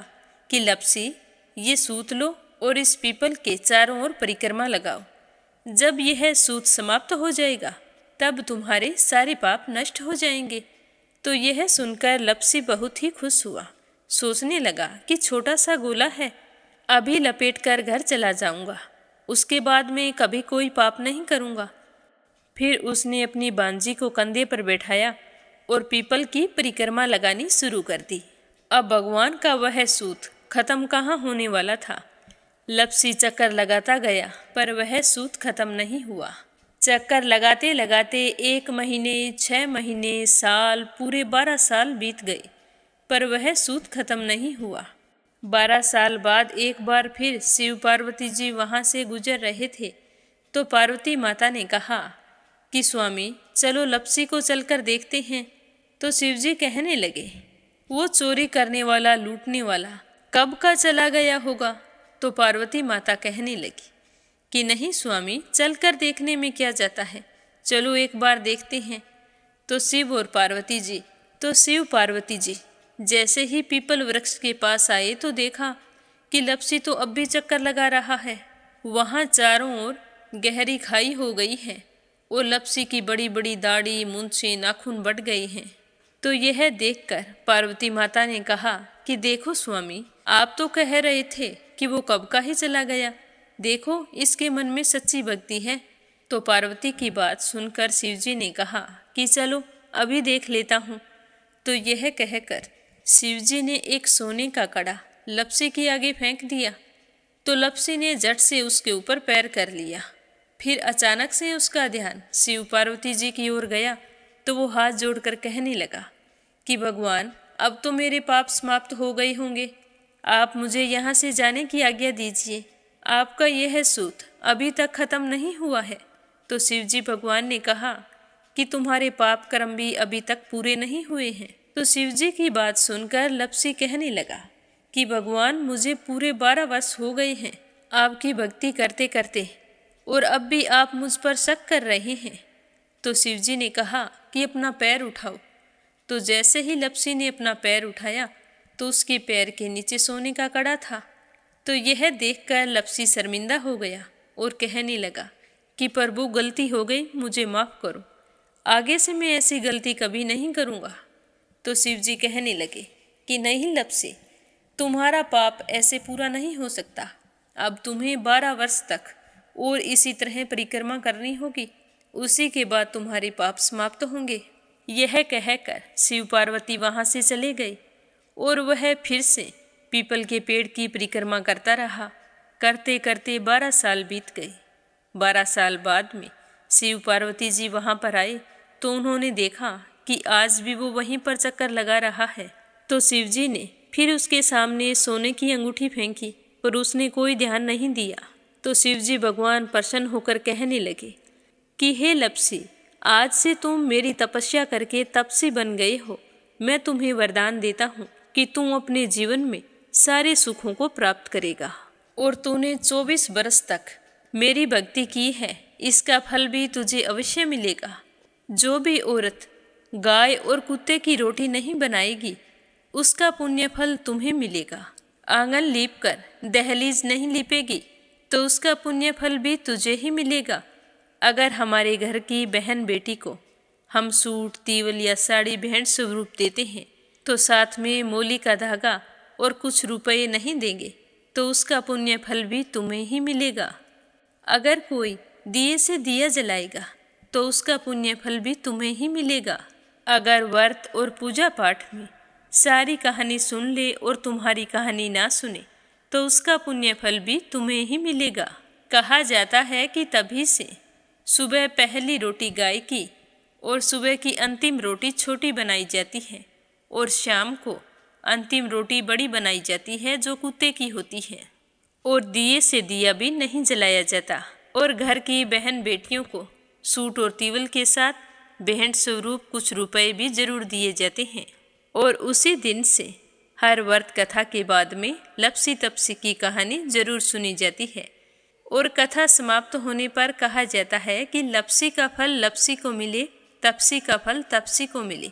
कि लप्सी, ये सूत लो और इस पीपल के चारों ओर परिक्रमा लगाओ। जब यह सूत समाप्त हो जाएगा तब तुम्हारे सारे पाप नष्ट हो जाएंगे। तो यह सुनकर लप्सी बहुत ही खुश हुआ। सोचने लगा कि छोटा सा गोला है, अभी लपेट कर घर चला जाऊंगा, उसके बाद में कभी कोई पाप नहीं करूंगा। फिर उसने अपनी बांजी को कंधे पर बैठाया और पीपल की परिक्रमा लगानी शुरू कर दी। अब भगवान का वह सूत खत्म कहाँ होने वाला था। लपसी चक्कर लगाता गया पर वह सूत खत्म नहीं हुआ। चक्कर लगाते लगाते 1 महीने, 6 महीने, साल, पूरे 12 साल बीत गए पर वह सूत खत्म नहीं हुआ। 12 साल बाद एक बार फिर शिव पार्वती जी वहाँ से गुजर रहे थे तो पार्वती माता ने कहा कि स्वामी चलो लपसी को चलकर देखते हैं। तो शिवजी कहने लगे, वो चोरी करने वाला, लूटने वाला कब का चला गया होगा। तो पार्वती माता कहने लगी कि नहीं स्वामी, चलकर देखने में क्या जाता है, चलो एक बार देखते हैं। तो शिव पार्वती जी जैसे ही पीपल वृक्ष के पास आए तो देखा कि लपसी तो अब भी चक्कर लगा रहा है। वहाँ चारों ओर गहरी खाई हो गई है और लपसी की बड़ी बड़ी दाढ़ी, मूंछें, नाखून बढ़ गए हैं। तो यह देखकर पार्वती माता ने कहा कि देखो स्वामी, आप तो कह रहे थे कि वो कब का ही चला गया, देखो इसके मन में सच्ची भक्ति है। तो पार्वती की बात सुनकर शिवजी ने कहा कि चलो अभी देख लेता हूँ। तो यह कहकर शिवजी ने एक सोने का कड़ा लपसी के आगे फेंक दिया। तो लपसी ने झट से उसके ऊपर पैर कर लिया। फिर अचानक से उसका ध्यान शिव पार्वती जी की ओर गया तो वो हाथ जोड़कर कहने लगा कि भगवान, अब तो मेरे पाप समाप्त हो गए होंगे, आप मुझे यहाँ से जाने की आज्ञा दीजिए। आपका यह सूत अभी तक खत्म नहीं हुआ है। तो शिवजी भगवान ने कहा कि तुम्हारे पाप कर्म भी अभी तक पूरे नहीं हुए हैं। तो शिवजी की बात सुनकर लपसी कहने लगा कि भगवान, मुझे पूरे 12 वर्ष हो गए हैं आपकी भक्ति करते करते और अब भी आप मुझ पर शक कर रहे हैं। तो शिवजी ने कहा कि अपना पैर उठाओ। तो जैसे ही लपसी ने अपना पैर उठाया तो उसके पैर के नीचे सोने का कड़ा था। तो यह देखकर लपसी शर्मिंदा हो गया और कहने लगा कि प्रभु, गलती हो गई, मुझे माफ़ करो, आगे से मैं ऐसी गलती कभी नहीं करूँगा। तो शिवजी कहने लगे कि नहीं लपसी, तुम्हारा पाप ऐसे पूरा नहीं हो सकता। अब तुम्हें 12 वर्ष तक और इसी तरह परिक्रमा करनी होगी, उसी के बाद तुम्हारे पाप समाप्त होंगे। यह कहकर शिव पार्वती वहाँ से चले गए और वह फिर से पीपल के पेड़ की परिक्रमा करता रहा। करते करते 12 साल बीत गए। 12 साल बाद में शिव पार्वती जी वहाँ पर आए तो उन्होंने देखा कि आज भी वो वहीं पर चक्कर लगा रहा है। तो शिवजी ने फिर उसके सामने सोने की अंगूठी फेंकी पर उसने कोई ध्यान नहीं दिया। तो शिवजी भगवान प्रसन्न होकर कहने लगे कि हे लपसी, आज से तुम मेरी तपस्या करके तपसी बन गए हो। मैं तुम्हें वरदान देता हूँ कि तुम अपने जीवन में सारे सुखों को प्राप्त करेगा। और तूने 24 बरस तक मेरी भक्ति की है, इसका फल भी तुझे अवश्य मिलेगा। जो भी औरत गाय और कुत्ते की रोटी नहीं बनाएगी, उसका पुण्य फल तुम्हें मिलेगा। आंगन लीप कर दहलीज नहीं लीपेगी तो उसका पुण्य फल भी तुझे ही मिलेगा। अगर हमारे घर की बहन बेटी को हम सूट, तीवल या साड़ी भेंट स्वरूप देते हैं तो साथ में मोली का धागा और कुछ रुपए नहीं देंगे तो उसका पुण्य फल भी तुम्हें ही मिलेगा। अगर कोई दिए से दिया जलाएगा तो उसका पुण्य फल भी तुम्हें ही मिलेगा। अगर व्रत और पूजा पाठ में सारी कहानी सुन ले और तुम्हारी कहानी ना सुने तो उसका पुण्य फल भी तुम्हें ही मिलेगा। कहा जाता है कि तभी से सुबह पहली रोटी गाय की और सुबह की अंतिम रोटी छोटी बनाई जाती है और शाम को अंतिम रोटी बड़ी बनाई जाती है जो कुत्ते की होती है। और दिए से दिया भी नहीं जलाया जाता। और घर की बहन बेटियों को सूट और तीवल के साथ भेंट स्वरूप कुछ रुपए भी जरूर दिए जाते हैं। और उसी दिन से हर व्रत कथा के बाद में लपसी तपसी की कहानी जरूर सुनी जाती है। और कथा समाप्त होने पर कहा जाता है कि लपसी का फल लपसी को मिले, तपसी का फल तपसी को मिले।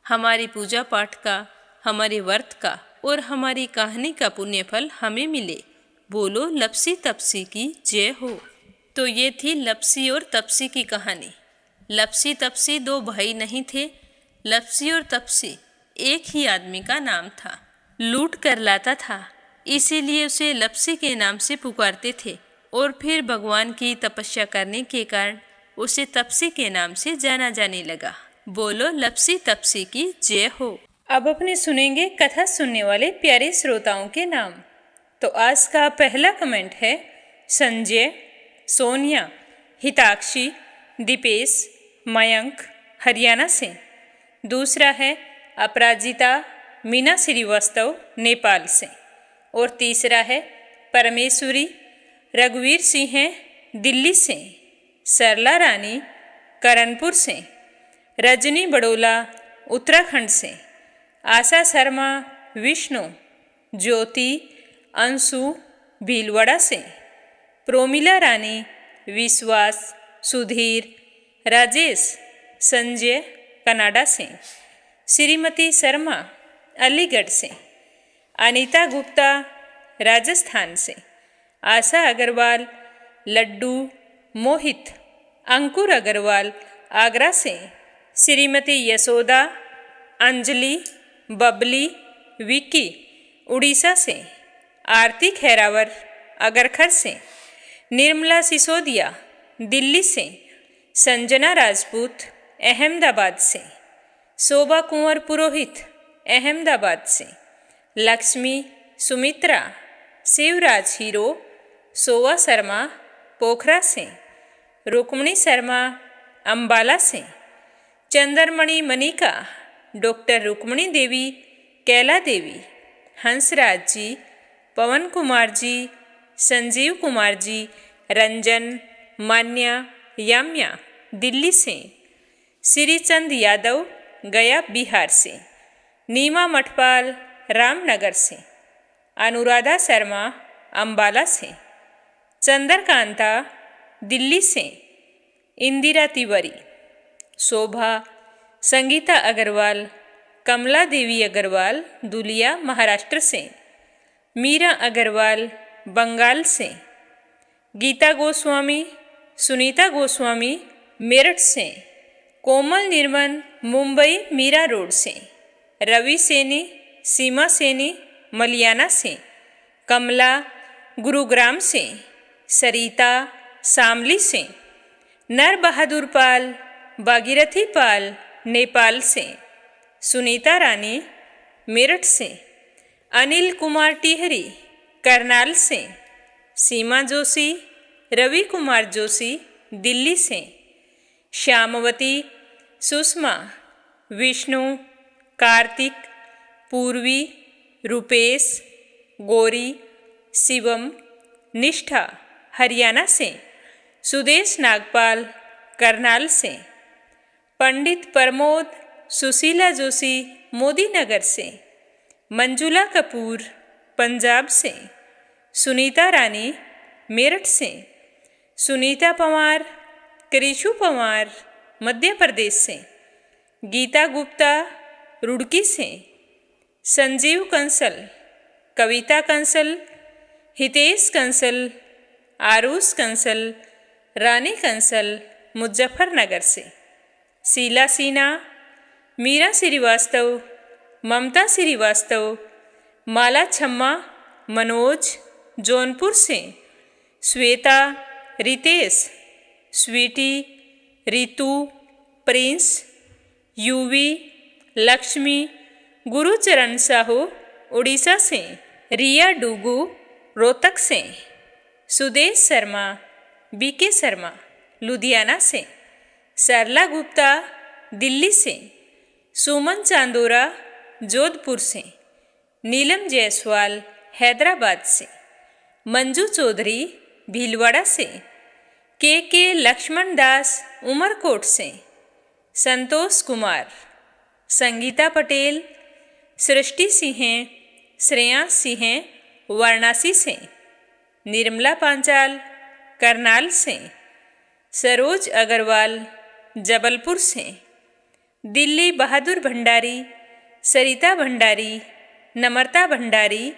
हमारी पूजा पाठ का, हमारे व्रत का और हमारी कहानी का पुण्य फल हमें मिले। बोलो लपसी तपसी की जय हो। तो ये थी लपसी और तपसी की कहानी। लपसी तपसी 2 भाई नहीं थे। लपसी और तपसी एक ही आदमी का नाम था। लूट कर लाता था, इसीलिए उसे लपसी के नाम से पुकारते थे। और फिर भगवान की तपस्या करने के कारण उसे तपसी के नाम से जाना जाने लगा। बोलो लपसी तपसी की जय हो। अब अपने सुनेंगे कथा सुनने वाले प्यारे श्रोताओं के नाम। तो आज का पहला कमेंट है संजय, सोनिया, हिताक्षी, दीपेश, मयंक हरियाणा से। दूसरा है अपराजिता मीना श्रीवास्तव नेपाल से। और तीसरा है परमेश्वरी रघुवीर सिंह दिल्ली से, सरला रानी करणपुर से, रजनी बड़ोला उत्तराखंड से, आशा शर्मा विष्णु, ज्योति अंशु भीलवाड़ा से, प्रोमिला रानी विश्वास, सुधीर, राजेश, संजय कनाडा से, श्रीमती शर्मा अलीगढ़ से, अनीता गुप्ता राजस्थान से, आशा अग्रवाल, लड्डू, मोहित, अंकुर अग्रवाल आगरा से, श्रीमती यशोदा, अंजलि, बबली, विक्की उड़ीसा से, आरती खैरावर अगरखर से, निर्मला सिसोदिया दिल्ली से, संजना राजपूत अहमदाबाद से, शोभा कुंवर पुरोहित अहमदाबाद से, लक्ष्मी सुमित्रा, शिवराज हीरो, सोवा शर्मा पोखरा से, रुक्मणी शर्मा अंबाला से, चंद्रमणि मनिका, डॉक्टर रुक्मणी देवी, कैला देवी, हंसराज जी, पवन कुमार जी, संजीव कुमार जी, रंजन, मान्या, याम्या दिल्ली से, श्रीचंद यादव गया बिहार से, नीमा मठपाल रामनगर से, अनुराधा शर्मा अंबाला से, चंद्रकांता दिल्ली से, इंदिरा तिवारी, शोभा, संगीता अग्रवाल, कमला देवी अग्रवाल दुलिया महाराष्ट्र से, मीरा अग्रवाल बंगाल से, गीता गोस्वामी, सुनीता गोस्वामी मेरठ से, कोमल निर्मल मुंबई मीरा रोड से, रवि सैनी, सीमा सैनी मलियाना से, कमला गुरुग्राम से, सरिता शामली से, नर बहादुर पाल, भागीरथी पाल नेपाल से, सुनीता रानी मेरठ से, अनिल कुमार टिहरी करनाल से, सीमा जोशी, रवि कुमार जोशी दिल्ली से, श्यामवती, सुषमा, विष्णु, कार्तिक, पूर्वी, रुपेश, गौरी, शिवम, निष्ठा हरियाणा से, सुदेश नागपाल करनाल से, पंडित प्रमोद, सुशीला जोशी मोदी नगर से, मंजुला कपूर पंजाब से, सुनीता रानी मेरठ से, सुनीता पवार, कृषु पवार मध्य प्रदेश से, गीता गुप्ता रुड़की से, संजीव कंसल, कविता कंसल, हितेश कंसल, आरुष कंसल, रानी कंसल मुजफ्फरनगर से, शीला सिन्हा, मीरा श्रीवास्तव, ममता श्रीवास्तव, माला छम्मा मनोज जौनपुर से, श्वेता, रितेश, स्वीटी, रितु, प्रिंस, यूवी, लक्ष्मी, गुरुचरण साहू उड़ीसा से, रिया डूगू रोहतक से, सुदेश शर्मा, बीके शर्मा लुधियाना से, सरला गुप्ता दिल्ली से, सुमन चांदोरा जोधपुर से, नीलम जायसवाल हैदराबाद से, मंजू चौधरी भीलवाड़ा से, के लक्ष्मण दास उमरकोट से, संतोष कुमार, संगीता पटेल, सृष्टि सिंह, श्रेयांश सिंह वाराणसी से, निर्मला पांचाल करनाल से, सरोज अग्रवाल जबलपुर से, दिल्ली बहादुर भंडारी, सरिता भंडारी, नम्रता भंडारी,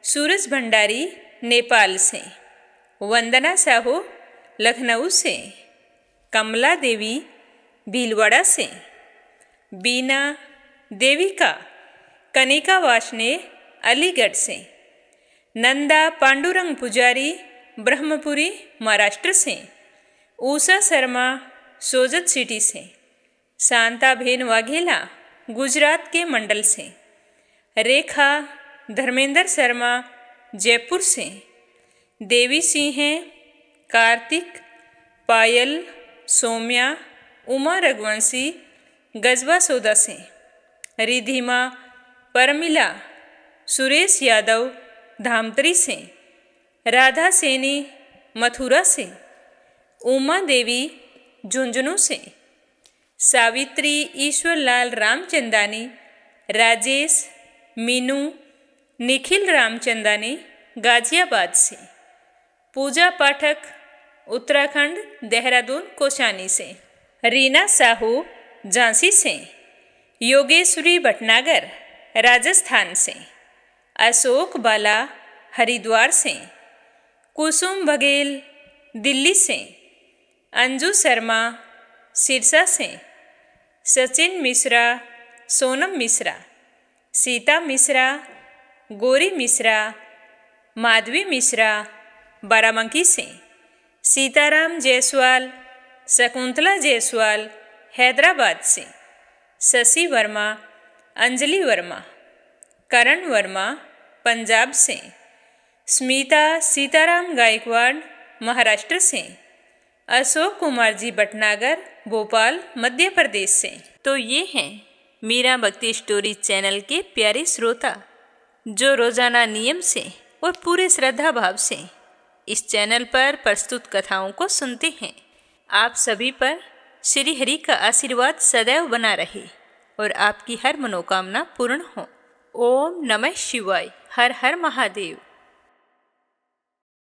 सूरज भंडारी नेपाल से, वंदना साहू लखनऊ से, कमला देवी भीलवाड़ा से, बीना, देविका, कनिका वाशने अलीगढ़ से, नंदा पांडुरंग पुजारी ब्रह्मपुरी महाराष्ट्र से, उषा शर्मा सोजत सिटी से, शांता भेन वाघेला गुजरात के मंडल से। रेखा धर्मेंद्र शर्मा जयपुर से। देवी सिंह हैं कार्तिक, पायल, सौम्या, उमा रघुवंशी गजबा सौदा से। रिधिमा, परमिला, सुरेश यादव धामतरी से। राधा सैनी मथुरा से। उमा देवी झुंझुनू से। सावित्री ईश्वरलाल रामचंदानी, राजेश, मीनू, निखिल रामचंदानी गाजियाबाद से। पूजा पाठक उत्तराखंड देहरादून कोशानी से। रीना साहू झांसी से। योगेश्वरी भटनागर राजस्थान से। अशोक बाला हरिद्वार से। कुसुम बघेल दिल्ली से। अंजू शर्मा सिरसा से। सचिन मिश्रा, सोनम मिश्रा, सीता मिश्रा, गौरी मिश्रा, माधवी मिश्रा बाराबंकी से। सीताराम जायसवाल, शकुंतला जायसवाल हैदराबाद से। शशि वर्मा, अंजलि वर्मा, करण वर्मा पंजाब से। स्मिता सीताराम गायकवाड़ महाराष्ट्र से। अशोक कुमार जी भटनागर भोपाल मध्य प्रदेश से। तो ये हैं मीरा भक्ति स्टोरी चैनल के प्यारे श्रोता जो रोजाना नियम से और पूरे श्रद्धा भाव से इस चैनल पर प्रस्तुत कथाओं को सुनते हैं। आप सभी पर श्री हरि का आशीर्वाद सदैव बना रहे और आपकी हर मनोकामना पूर्ण हो। ओम नमः शिवाय। हर हर महादेव।